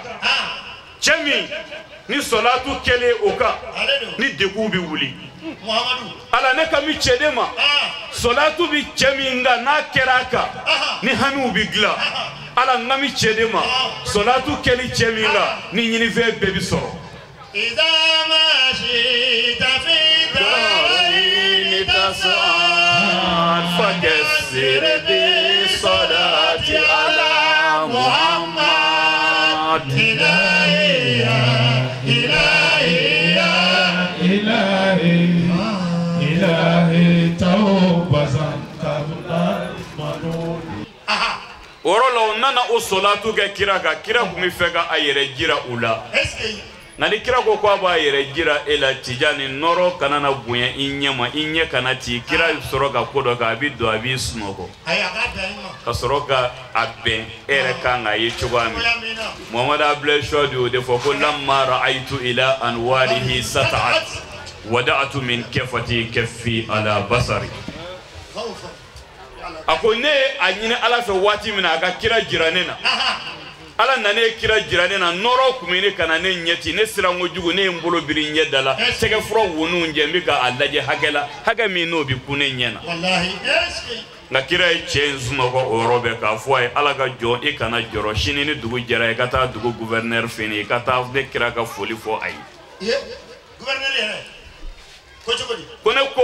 جمي ni salatu kele oka ni deku bi wuli ala ne kami chedema salatu bi cheminga na keraka ni hanu bi gla ala ngami chedema salatu kele cheminga ni nyini ve bebi soro idha ma shita fi darin tasad fakassir bi salati ala muhammad إلهي توبة ورلو نانا أصلاتو كيرا كيرا كمفكا أيري جيرا أولا nani kira ko ko ba yere jira ela tijani noro kana na bunya inyama inye kana ti kira soroka kodo ka bido abi sunoko ka soroka abbe ere kanga yichugami muhammad abla shodi de foko lamma ra'aytu ila anwarihi sata'at wada'tu min kafati kaffi ala basari akone anyine ala fe wati mina ka kira jiranena ala nane kira jiranena noro kumene kana ne nyeti ne sirango jugo ne mbolo biri nyedala tege fro wonu njembi ka alaje hagela haga mi no bi kune nyena wallahi eski na kira chenzuma ko orobe ka foy ala ga jo e kana joro shini ni dugu jara e kata dugu gouverneur fini kata de kira ka foli fo ay gouverneur yere ko jogodi kone ko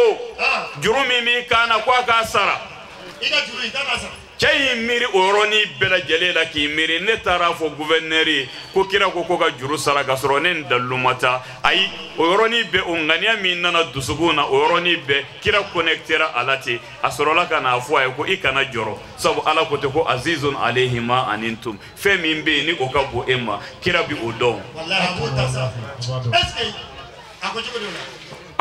jurumi mi kana kwa ka sara ida juru kana sara cey miri oroni bela jelela ki miri ne tara fo gouverneur ko kira ko ka juru sara ka soro ne ndalumata ay oroni be ongania mi nana dusuguna oroni be kira connectera alati asorola kana fo ay ko ikana joro sabu ala ko te ko azizun alayhi ma anintum fe mi be ni ko ka bo emma kira bi odon wallahi ko tasa eske akojugo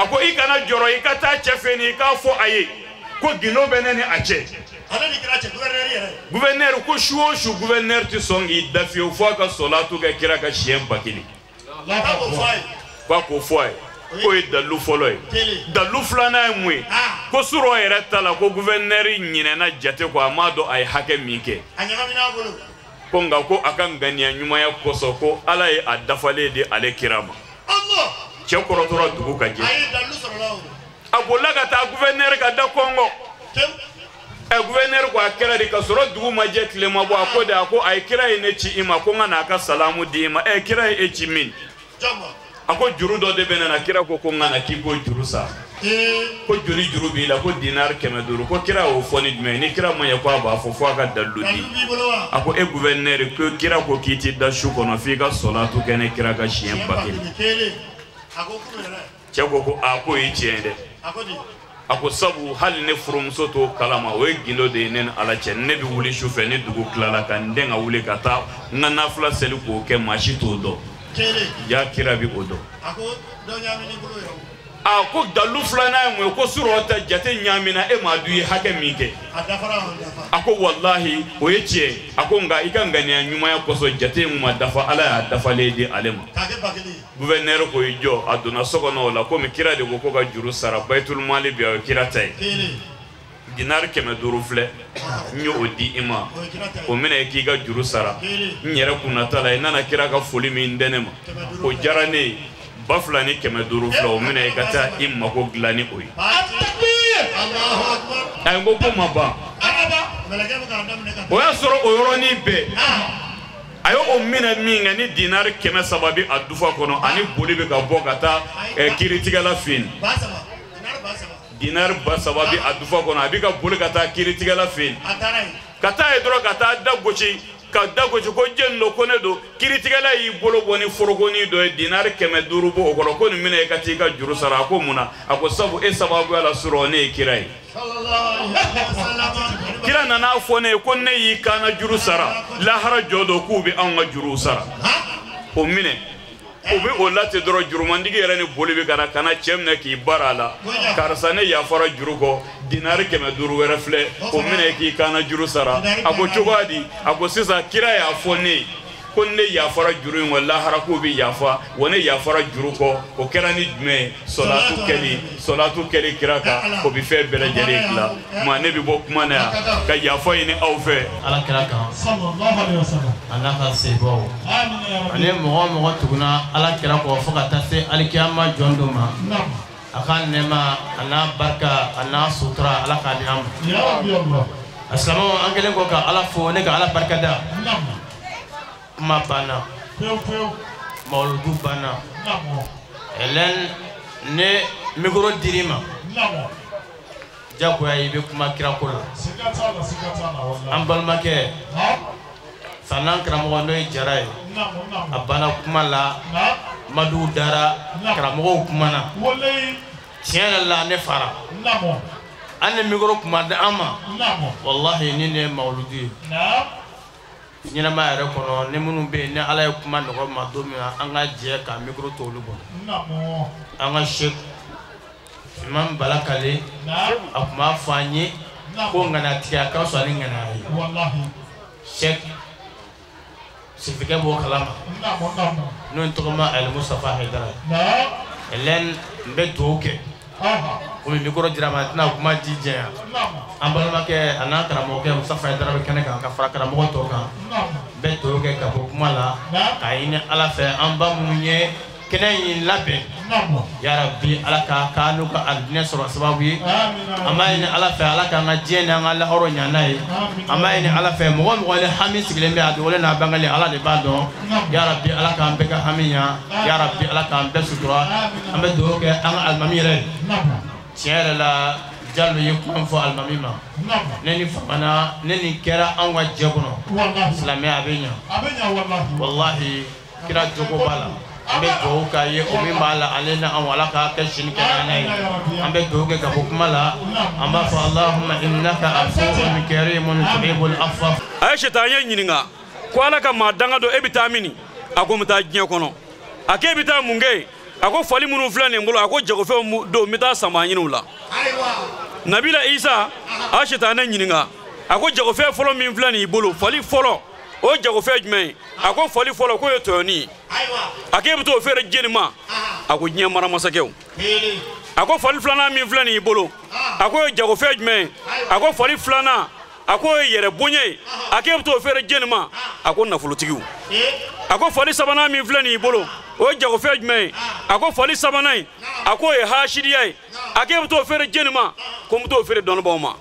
ako i kana joro i ka taa cɛ fɛ ni i k'a fɔ a ye ko gindo bɛ ne ni a cɛ gouverneur ko su o su gouverneur tɛ sɔn k'i da fiyewu fo a ka salatu kɛ kira ka siɲɛ 1000 k'a k'o fɔ a ye ko ye dalu fɔlɔ ye dalu filanan ye mun ye ko surɔ yɛrɛ ta la ko gouverneur ɲinɛna jate ko a m'a dɔn a ye hakɛ min kɛ ko nka ko a ka ŋaniya ɲumanya kosɔn ko ala ye a dafalen di ale kira ma cɛ kɔrɔtɔra dugu ka jɛ a bolila ka taa gouverneur ka da kɔngɔ gouverneur ko a kɛra de ka sɔrɔ dugu ma jɛ tile ma bɔ a ko de a ko a ye kira ye ne ci i ma ko n ka n'a ka salamu di i ma kira ye e ci min a ko juru dɔ de bɛ ne na kira ko n ka na k'i ko juru sa ko joli juru b'i la ko dinari 500 ko kira y'o fɔ ni jumɛn ni kira ma ɲɛ ko a b'a fɔ fo a ka dalu di a ko e gouverneur ko kira ko k'i ti da su kɔnɔ f'i ka salatu kɛ ne kira ka siɲɛ 1000 cɛ ko a ko ye tiɲɛ dɛ a ko sabu hali ne furumuso t'o kalama o ye gindo de ye ne ni ala cɛ ne bɛ wuli su fɛ ni dugu tilala ka n den ka wuli ka taa n ka nafila seli k'o kɛ maa si t'o dɔn ja kira bi o dɔn a ko dalu filanan ye mun ye ko surɔ ta jate ɲaamina e m'a dun i ye hakɛ min kɛ a ko walahi o ye tiɲɛ a ko nka i ka ŋaniya ɲumanya kosɔn jate in ma dafa ala y'a dafalen di ale ma gouverneur ko i jɔ a donna so kɔnɔ o la komi kira de ko ka juru sara bayitul mali bi o ye kira ta ye dinari 500 filɛ n ye o di i ma o minɛ i k'i ka juru sara n yɛrɛ kunnata la i nana kira ka foli min dɛ ne ma o diyara ne ye 2,500 filɛ o minɛ i ka taa i mako dilan ni o ye a ye n ko ma ban o y'a sɔrɔ o yɔrɔnin bɛɛ a ye o minɛ min kɛ ni dinari 300 bi a dufa kɔnɔ ani boli bɛ ka bɔ ka taa kiritigɛla fɛ yen dinari 3,000 bi a dufa kɔnɔ a bɛ ka boli ka taa kiritigɛla fɛ yen ka taa ye dɔrɔn ka taa da gosi ka da gosi ko jɛn do ko ne do kiritigɛla y'i bolo bɔ ni forokoni dɔ ye dinari 500 bɔ o kɔrɔ ko nin minɛ i ka t'i ka juru sara a ko mun na a ko sabu e sababuya la surɔ ne ye kira ye kira nana fɔ ne ye ko ne y'i kan ka juru sara lahara jɔ dɔ k'u bɛ anw ka juruw sara o minɛ o bɛ o lati dɔrɔn jurumandigi yɛrɛ ni boli bɛ ka na cɛ minɛ k'i bara a la karisa ne yafara juru kɔ dinari 500 wɛrɛ filɛ o minɛ k'i kan ka juru sara a ko cogoya di a ko sisan kira y'a fɔ ne ye ko ne yafara juru in wa lahara k'u bɛ yafa wa ne yafara juru kɔ o kɛra ni jumɛn ye salatu kɛli kira kan o bɛ fɛn bɛɛ lajɛlen dilan maa ne bɛ bɔ kuma na yan ka yafa ɲini aw fɛ ala kira kan a n'a ka sebaw ani mɔgɔ mɔgɔ tuguna ala kira kɔ fo ka taa se alikiyama jɔn dɔ ma a ka nɛɛma a n'a barika a n'a sutura ala k'a di an ma a silamɛw an kɛlen kɔ ka ala fo ne ka ala barika da kuma banna mawludu banna ɛlɛn ne mikoro dir'i ma jagoya i bɛ kuma kirako la an balimakɛ sannan karamɔgɔ n'o ye jara ye a banna kuma la madu dara karamɔgɔw kumana tiɲɛ yɛrɛ la ne fara an ni mikoro kuma di an ma wallahi ni ne ye mawludu ye ɲɛnama yɛrɛ kɔnɔ ni minnu bɛ yen ni ala ye kuma nɔgɔ ma don min na an ka jɛ ka mikoro to olu bolo an ka Sheikh Imam Balakale a tun b'a fɔ an ye ko ŋanatigɛ a ka fisa ni ŋanaya ye Sheikh Sifikɛ b'o kalama n'o ye tɔgɔma Ali Mustafa Haidara ɛlɛn n bɛ dugawu kɛ komi mikoro dira ma a tɛna kuma di jɛnya an balimakɛ a n'a karamɔgɔkɛ Mustafa Haidara bɛ kɛnɛ kan ka fara karamɔgɔ tɔw kan n bɛ dugawu kɛ ka bɔ kuma la k'a ɲini ala fɛ an ba minnu ye kɛnɛ in labɛn yarabi ala k'a n'u ka alijinɛ sɔrɔ sababu ye an b'a ɲini ala fɛ ala k'an ka diɲɛ ni an ka lahɔrɔ ɲa n'a ye an b'a ɲini ala fɛ mɔgɔ mɔgɔ ni hami sigilen bɛ a dogolen n'a bangelen ala de b'a dɔn yarabi ala k'an bɛɛ ka hami ɲa yarabi ala k'an bɛɛ sutura an bɛ dugawu kɛ an ka alimami yɛrɛ tiɲɛ yɛrɛ la Jalo ye kuma fɔ alimami ma ne ni famana ne ni kɛra an ka jɛ kɔnɔ silamɛya a bɛ ɲa wallahi kira jogo b'a la an bɛ dugawu k'a ye o min b'a la ale na an ala k'a kɛ sini kɛnɛya ye an bɛ dugawu kɛ ka bɔ kuma la an b'a fɔ Allahumma innaka afuwwun karimun tuhibbul afwa a ye sɛtan ye ɲininka ko ala ka maa danga dɔ e bɛ taa mini a ko n bɛ taa diɲɛ kɔnɔ a ko e bɛ taa mun kɛ ako fali munu filani ngolo ako jago fe do mita samanyinu la nabila isa a shetana nyininga ako jago fe folo min filani bolo fali folo o jago fe jme ako fali folo ko yotoni akebe to fere jenima ako nya mara masakew ako fali flana min filani bolo ako jago fe jme ako fali flana ako yere bonye akebe to fere jenima ako nafulutigiw ako fali sabana min filani bolo o jago fe jme ako fali sabanai ako e hashidiyai akebe to fere jenima ko mto fere don boma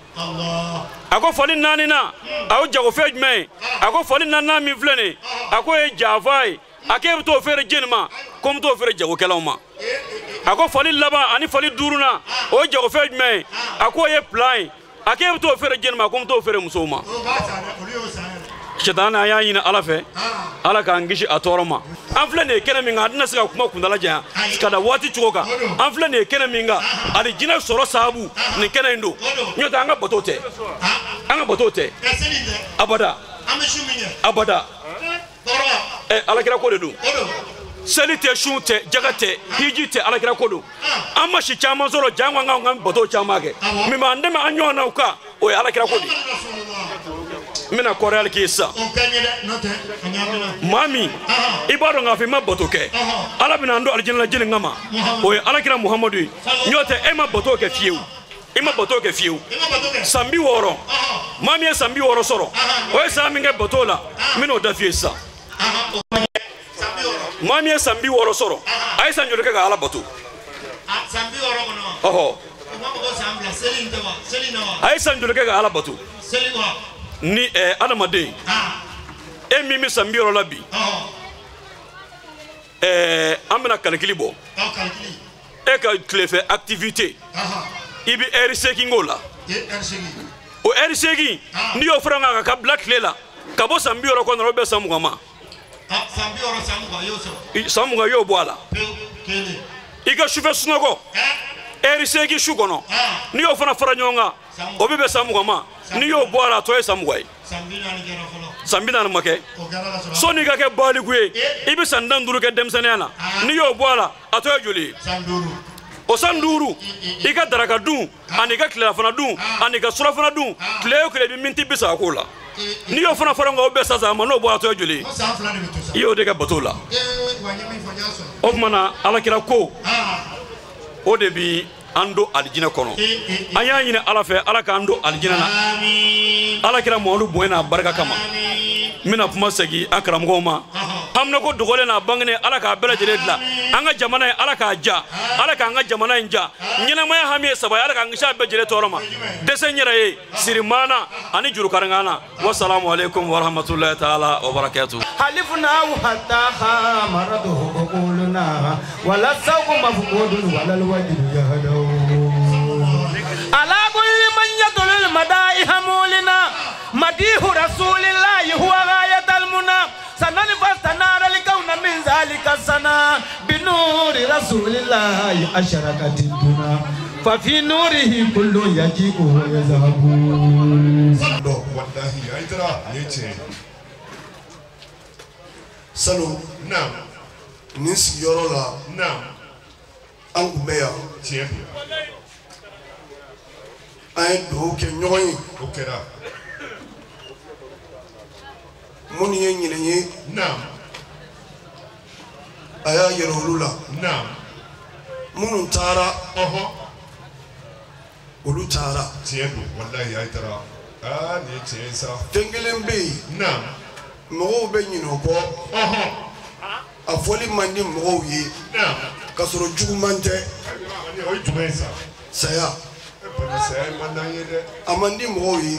ako fali nanina aw jago fe jme ako fali nanna min filani ako e javai akebe to fere jenima ko mto fere jago kelawma ako fali laba ani fali duruna o jago fe jme ako e plan akebe to fere jenima ko mto fere musoma shetana ya yina ala fe ala ka ngishi atoroma anfle ne kene minga adina sika kuma kundala jaya kada wati chukoka anfle ne kene minga ali jina soro sabu ni kene ndo nyota anga botote abada ala kira ko de du selite shunte jagate hijite ala kira ko du amma shi chama zoro jangwa ngam boto chama ke mi mande ma anyo na uka o ala kira ko di mina koreal kisa mami ibaro ngafi maboto ke ala bina ndo aljanna jeli ngama o ala kira muhammadu nyote ema boto ke fiu sambi woro mami e sambi woro soro o sami nge boto la mino da fiesa mami e sambi woro soro ay sanjule ke ala boto sambi woro kono oho ay sanjule ke ala boto ni adamade mimi sambi woro labi amena kalkili bo e ka klefe activité ibi RC kingola o RC ki ni yo franga ka black lela ka bo sambi woro kono robe samugama sambi woro samuga yo boala ika shufe sunogo RC ki shugono ni yo fana faranyonga obibe samugama ni yo boala to samugwai sambina na make so ni ga ke bali gwe ibi sandan duru ke demsanena ni yo boala atoy juli o sanduru ika daraka dun anika kila fana dun anika sura fana dun kile ko le minti bisa ko la ni yo fana farango obe sasa ma no boala atoy juli yo de ga batola o mana ala kira ko o de bi ando aljina kono aya yine ala fe ala ka ando aljina na ala kira mo buena baraka kama mina kuma sagi akram goma hamna ko dogole na bangne ala ka bela jeredla anga jamana ala ka ja ala ka anga jamana inja nyina maya hami sabay ala ka ngisha be jere toroma dese nyira ye sirimana ani juru karangana wassalamu alaikum wa rahmatullahi ta'ala wa barakatuh halifna hatta maradu quluna wala sawkum mafqudun wala alwajhu yahdu ala kulli man yadul madai hamulina madihu rasulillahi huwa ghayatul muna sanani fastanara likauna min zalika sana binuri rasulillahi asharakatid duna fa fi nurihi kullu yajibu wa yazhabu do wallahi aitara yace salo nam nis yorola nam an kumeya tiye ay do ke nyoyi o kera muni yenye nam aya yerolula nam munun tara ulu tara tiye wallahi aitara ni tiye sa tengelembe nam mo be nyino ko afoli mandi mo yi nam kasoro jugumante o jugumesa saya amandi mo yi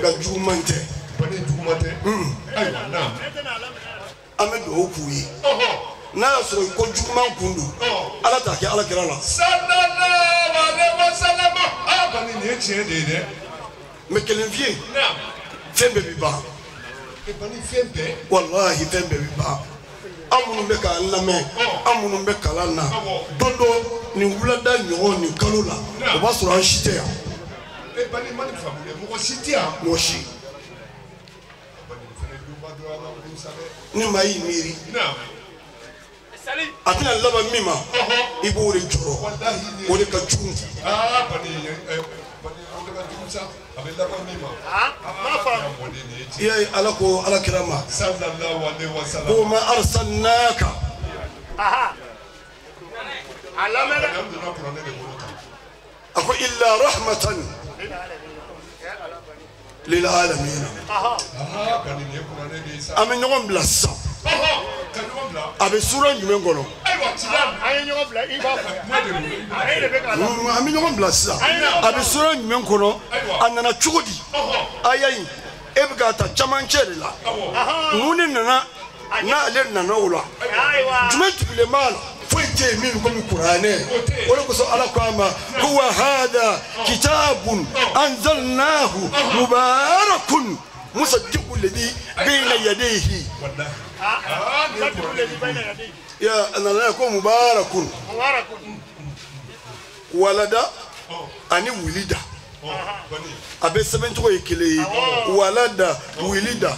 ga jugumante bani jugumante aywa nam amedo okuyi na so ko juguman kundu ala ta ke ala kirala sallallahu alaihi wasallam abani ne tie de me kelenvie nam fembe biba e bani fembe wallahi fembe biba amunu be ka lame amunu be kala na dondo ni wulada nyo ni kalola o ba sura shite ya e bani mani famule mo shite ya mo shi ni mai miri أبنا لما ميما يبور الجرو ولا كجون يا ألاكو على كرامة وما أرسلناك أكو إلا رحمة للعالمين أمين يوم بلاسا أبي سورة يوم كونو أمين يوم بلاسا أبي سورة يوم كونو أننا تشودي أيين إبغى تجمعن شريلا نوني ننا نالنا نولا جمعت بالمال فيتي من كم القرآن ولكن على كما هو هذا كتاب أنزلناه مبارك مصدق الذي بين يديه يا أنا لا أكون مبارك ولد أني ولد أبي سبنتو يكلي ولد ولد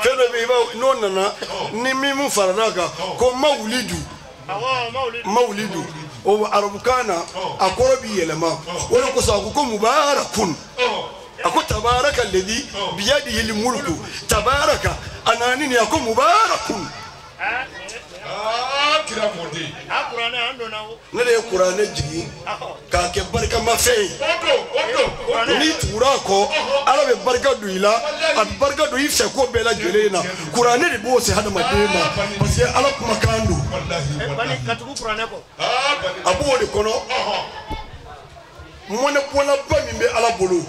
كذا بيبا نوننا نمي مفرناك كم مولد او عربكانا اقربي يلما ولكن ساكم مبارك اكو تبارك الذي بيده الملك تبارك اناني يكون مبارك كرا مودي القران عندنا نري القران جي كاك بركه ما في ni turako ala be barka duila ab barka do ifse ko bela jelena qur'ani de bo se hada madema parce que ala kuma kandu bani katubu qur'ani ko abu de kono mona bona bami be ala bolo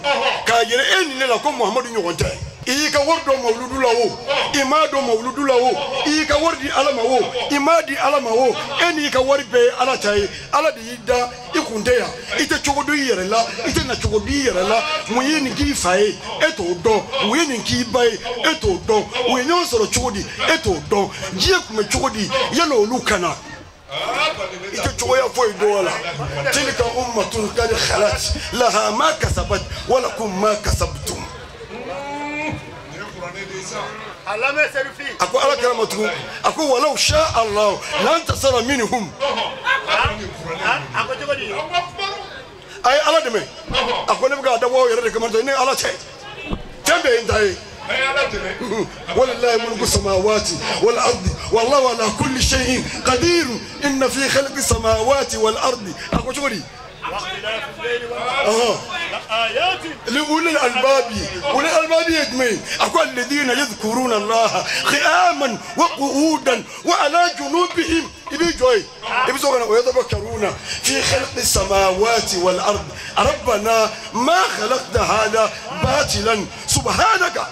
ka yere eni ne la ko muhammadu nyogonta iyi ka wardo mawludu lawo imado mawludu lawo iyi ka wardi alama wo imadi alama wo eni ka wari be ala tai ala di yida ikundeya ite chogodo yere la ite na chogodo yere la muyini ki fae eto do muyini ki bae eto do muyini soro chogodi eto do jiye kuma chogodi yelo lukana ite chogoya foi dola tilka ummatun qad khalat laha ma kasabat wa lakum ma kasabtum أكو على كلامتكم أكو ولو شاء الله لانتصر منهم أي على دمي أكو نبغى دواء يرد كمان تاني على شيء تبي إنتهي ولله ملك السماوات والأرض والله على كل شيء قدير إن في خلق السماوات والأرض أكو شغلي لأولي الألباب أولي الألباب يجمعين أقول الذين يذكرون الله قياما وقعودا وعلى جنوبهم ويتفكرون في خلق السماوات والأرض ربنا ما خلقت هذا باطلا سبحانك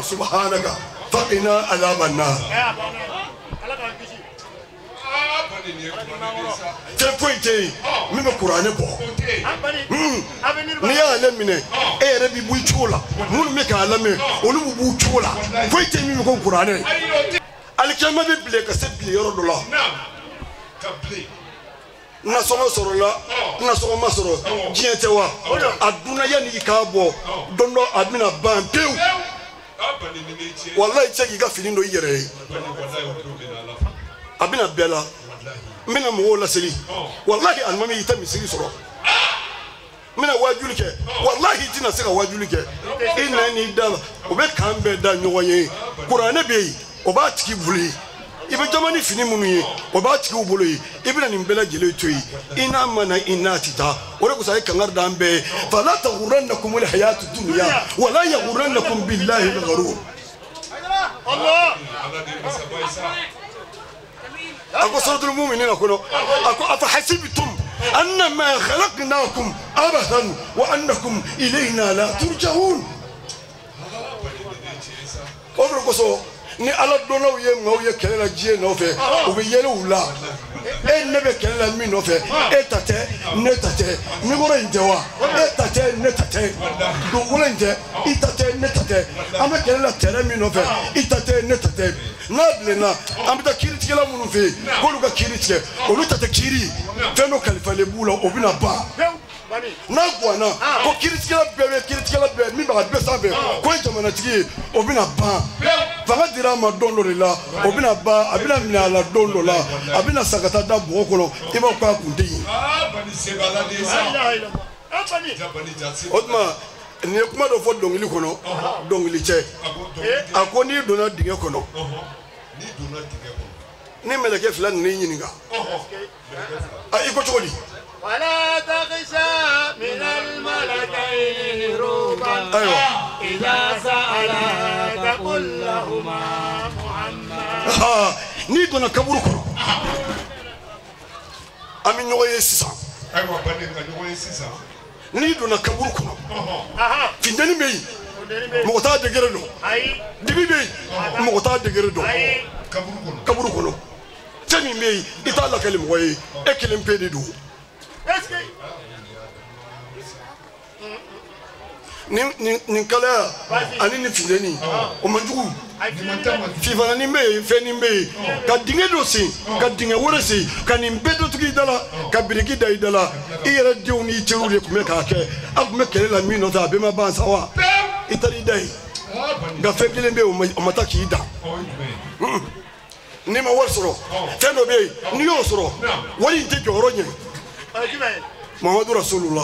سبحانك فقنا عذاب النار Tepoite mime Qur'ane bo ni ya lemine e rebi bu chola mun me ka lame olu bu chola poite mime ko Qur'ane alkema be ble ka se ble yoro dola na somo soro la na somo masoro jiete wa aduna yani ka bo dondo admina ban peu wallahi cheki ga filindo yere abina bela mina mo la seli wallahi almami yitami seli soro mina wajulike wallahi tina seka wajulike ina ni dala obe kambe da nyoye Qur'ane be oba tiki buli ibe jamani fini munu ye oba tiki ubolo ye ibina ni mbela jele toyi ina mana ina tita ore kusaye kangar dambe fala taghurrannakum alhayatud dunya wala yaghurrannakum billahi algharur Allah أكو سورة المؤمنين أكو أفحسبتم أنما خلقناكم عبثا وأنكم إلينا لا ترجعون أبرقصو ni ala dona ye ngaw ye kela jie no fe o be yele ula e ne be kela mi no fe e tate ne tate ni mo rente wa e tate ne tate do wolente i tate ne tate ame kela tere mi no fe i tate ne tate na blena amta kiriti kela munu fe ko lu ka kiriti o lu tate kiri fe no kalifa le bula o bina ba na gwana ko kiriti kela be mi ba be sa be ko jamana tigi o bina ba fanga dira ma don dɔ de la o bɛna ba a bɛna minɛ a la don dɔ la a bɛna sagata da bɔgɔ kɔnɔ i b'a fɔ a kun tɛ yen o tuma nin ye kuma dɔ fɔ dɔnkili kɔnɔ dɔnkili cɛ a ko n'i donna dingɛ kɔnɔ ni mɛlɛkɛ fila ninnu y'i ɲininka i ko cogo di ولا تخشى من الملكين ربا إذا سألك قل لهما محمد n'i donna kaburu kɔnɔ an bɛ ɲɔgɔn ye sisan n'i donna kaburu kɔnɔ funteni bɛ yen mɔgɔ t'a degere dɔn dibi bɛ yen mɔgɔ t'a degere dɔn kaburu kɔnɔ cɛ min bɛ yen i t'a lakali mɔgɔ ye e kelen pe de don nin kalaya ani ni funteni o man jugu fifananin bɛ yen fɛnnin bɛ yen ka dingɛ dɔ sen ka dingɛ wɛrɛ sen ka nin bɛɛ to tugu i da la ka biriki da i da la i yɛrɛ denw n'i teriw de tun bɛ k'a kɛ a tun bɛ kɛlɛ la min nɔfɛ a bɛɛ ma ban sa wa i taara i da yen nka fɛn kelen bɛ yen o ma taa k'i da n'i ma wari sɔrɔ fɛn dɔ bɛ yen n'i y'o sɔrɔ wari in tɛ jɔyɔrɔ ɲɛ Muhammadu Rasulullah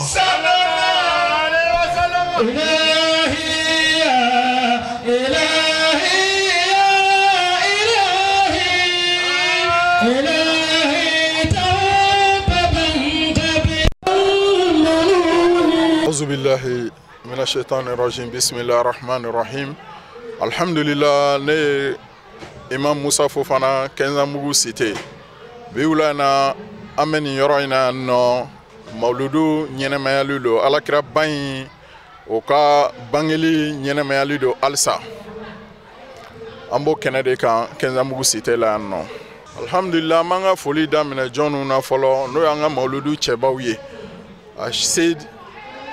أعوذ بالله من الشيطان الرجيم بسم الله الرحمن الرحيم الحمد لله ne Imam Musa Fofana Kenzamugu cité biwulana ameni yɔrɔ in na nɔ mawludu ɲɛnɛmayali do alakira ba in o ka bangeli ɲɛnɛmayali do alisa an b'o kɛnɛ de kan Kenzamugu cité la yan nɔ alhamdulillah an b'an ka foli daminɛ jɔnw na fɔlɔ n'o y'an ka mawludu cɛbaw ye Seyd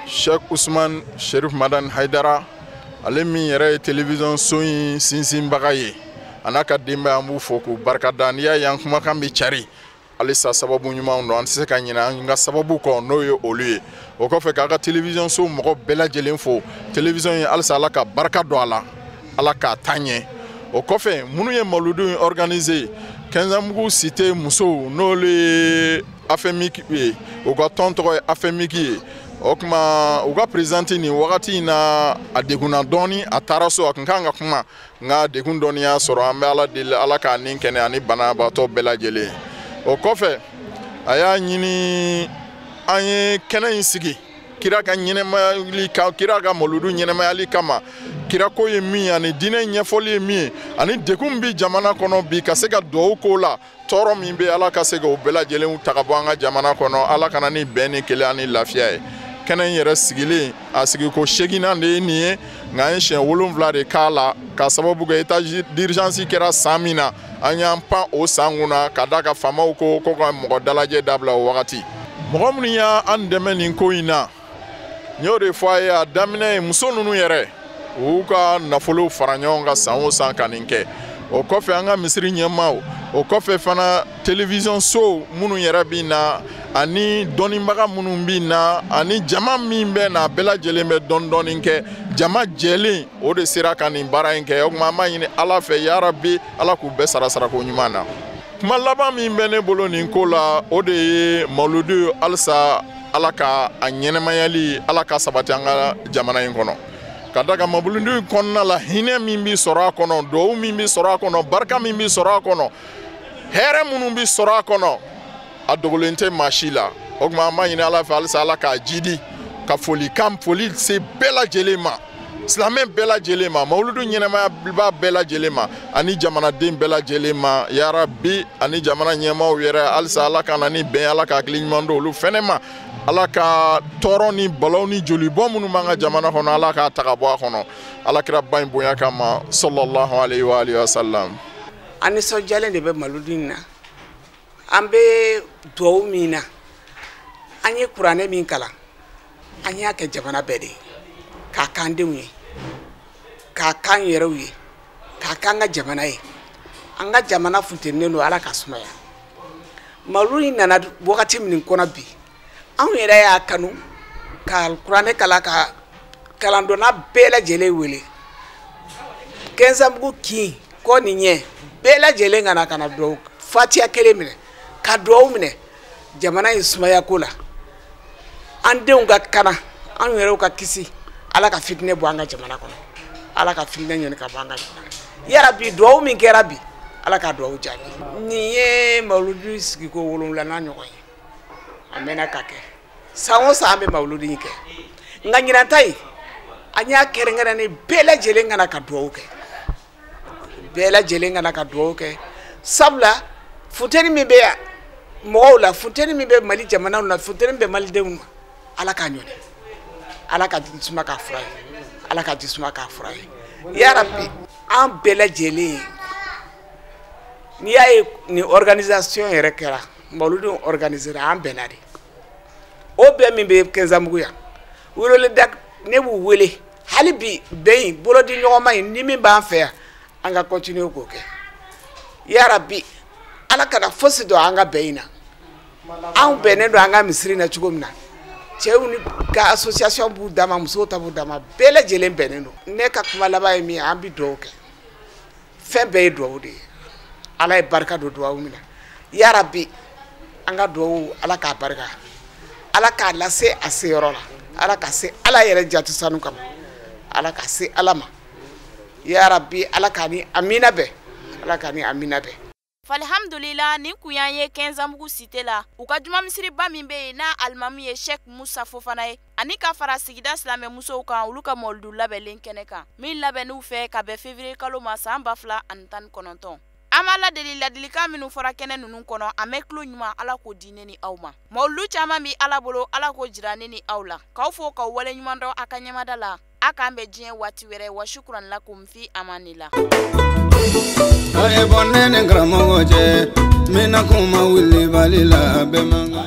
Sheikh Usman Sherif Madan Haidara ale min yɛrɛ ye télévision so in sinsinbaga ye a n'a ka denbaya an b'u fo k'u barikada n'i y'a ye an kumakan bɛ cari halisa sababu ɲumanw don an tɛ se ka ɲinɛ an ka sababu kɔ n'o ye olu ye o kɔfɛ k'a ka télévision so mɔgɔ bɛɛ lajɛlen fo télévision ye halisa ala ka barika don a la ala k'a ta ɲɛ o kɔfɛ minnu ye mawludu in organisé Kenzamugu cité musow n'olu ye afɛmiki ye u ka tɔn tɔgɔ ye afɛmiki ye o kuma u ka présidente nin wagati in na a degunna dɔɔni a taara so a kun kan ka kuma nka degun dɔɔni y'a sɔrɔ an bɛ ala deli ala k'a ni kɛnɛ ani banabaatɔ bɛɛ lajɛlen o kɔfɛ a y'a ɲini an ye kɛnɛ in sigi kira ka ɲɛnɛmayali kira ka mawludu ɲɛnɛmayali kama kira ko ye min ye ani diinɛ ɲɛfɔli ye min ye ani degun bi jamana kɔnɔ bi ka se ka duwawu k'o la tɔɔrɔ min bɛ ala ka se k'o bɛɛ lajɛlen ta ka bɔ an ka jamana kɔnɔ ala kana ni bɛn ni kelen ani lafiya ye kɛnɛ in yɛrɛ sigilen a sigiko 8nan de ye nin ye nka an ye siɲɛ 7 de k'a la ka sababu kɛ état d'urgence kɛra san min na an y'an pan o san kunna ka da ka faamaw ko ka mɔgɔ dalajɛ dabila o wagati mɔgɔ minnu y'an dɛmɛ nin ko in na n y'o de fɔ a ye a daminɛ ye muso ninnu yɛrɛ u y'u ka nafolo fara ɲɔgɔn kan san o san ka nin kɛ o kɔfɛ an ka misiri ɲɛmaaw o kɔfɛ fana télévision so minnu yɛrɛ bɛ na ani dɔnnibaga minnu bɛ na ani jama min bɛ na bɛɛ lajɛlen bɛ dɔɔni dɔɔni kɛ jama jɛlen o de sera ka nin baara in kɛ o tuma an b'a ɲini ala fɛ yarabi ala k'u bɛɛ sara sarako ɲuman na kuma laban min bɛ ne bolo nin ko la o de ye mawludu halisa ala ka a ɲɛnɛmayali ala ka sabati an ka jamana in kɔnɔ ka daga mawludu in kɔnɔna la hinɛ min bɛ sɔrɔ a kɔnɔ duwawu min bɛ sɔrɔ a kɔnɔ barika min bɛ sɔrɔ a kɔnɔ hɛrɛ minnu bɛ sɔrɔ a kɔnɔ a dogolen tɛ maa si la o tuma an b'a ɲini ala fɛ halisa ala k'a jidi ka foli se bɛɛ lajɛlen ma silamɛ bɛɛ lajɛlen ma mawludu ɲɛnɛmayaba bɛɛ lajɛlen ma ani jamanaden bɛɛ lajɛlen ma yarabi ani jamana ɲɛmaaw yɛrɛ halisa ala ka na ni bɛn ala ka hakili ɲuman don olu fɛnɛ ma ala ka tɔɔrɔ ni balaw ni jolibɔ minnu b'an ka jamana kɔnɔ ala k'a ta ka bɔ a kɔnɔ alakira ba in bonya kama sallallahu alaihi wa alihi wa sallam an nisɔndiyalen de bɛ mawludu in na an bɛ duwawu min na an ye kuranɛ min kalan an y'a kɛ jamana bɛɛ de ye k'a k'an denw ye k'a k'an yɛrɛw ye k'a k'an ka jamana ye an ka jamana funtenilen don ala ka sumaya mawludu in nana wagati min kɔnɔ bi anw yɛrɛ y'a kanu ka kuranɛ kalan ka kalandonna bɛɛ lajɛlen wele Kenzamugu kin ko ni ɲɛ bɛɛ lajɛlen ka na ka na duwawu fatiya kelen minɛ ka duwawu minɛ jamana in sumaya ko la an denw ka kana an yɛrɛw ka kisi ala ka fitinɛ bɔ an ka jamana kɔnɔ ala ka fitinɛ ɲini ka bɔ an ka jamana yara bi duwawu min kɛra bi ala ka duwawu jaabi nin ye mawuludu sigiko 7 n'a ɲɔgɔn ye a mɛnna ka kɛ san o san an bɛ mawuludu in kɛ nka ɲinanta in an y'a kɛrɛnkɛrɛnnen bɛɛ lajɛlen kana ka duwawu kɛ bɛɛ lajɛlen kana ka duwawu kɛ sabula funteni min bɛ mɔgɔw la funteni min bɛ Mali jamanaw na funteni bɛ malidenw na ala ka ɲɔni ala ka jisuma k'a fura ye ala ka jisuma k'a fura ye ya rabbi an bɛɛ lajɛlen n'i y'a ye ni organisation yɛrɛ kɛra mawuludu organisera an bɛnna de o bɛɛ min bɛ Kɛnzanbugu yan weleweleda ne b'u wele hali bi bɛn in bolodi ɲɔgɔnma in ni min b'an fɛ yan an ka continuer k'o kɛ ya rabbi ala kana fosi dɔn an ka bɛn in na an bɛnnen don an ka misiri na cogo min na cɛw ni ka association b'u dama musow ta b'u dama bɛɛ lajɛlen bɛnnen don ne ka kuma laban ye min ye an bɛ duwawu kɛ fɛn bɛɛ ye duwawu de ye ala ye barika don duwawu min na ya rabbi an ka duwawu ala k'a barika ala k'a lase a seyɔrɔ la ala ka se ala yɛrɛ jatu sanu kama ala ka se ala ma ya rabbi ala ka ni amina bɛɛ ala ka ni amina bɛɛ. Falhamdulillah nin kun y'an ye Kɛnzanbugu cité la u ka juma misiriba min bɛ yen n'a alimamu ye Sheikh Musa Fofana ye ani ka fara sigida silamɛ musow kan olu ka mawuludu labɛnlen kɛnɛ kan min labɛnn'u fɛ ka bɛn février kalo ma san 2019 an b'a ladeli ladilikan minnu fɔra kɛnɛ ninnu kɔnɔ an bɛ tulo ɲuman ala k'o di ne ni aw ma mawuludu caman bi ala bolo ala k'o jira ne ni aw la k'aw fo k'aw wale ɲuman dɔn a ka ɲɛmada la a k'an bɛ diɲɛ waati wɛrɛ wa shukran lakum fi amanillah. Ay bonne ne gramo je mina kuma wili balila be manga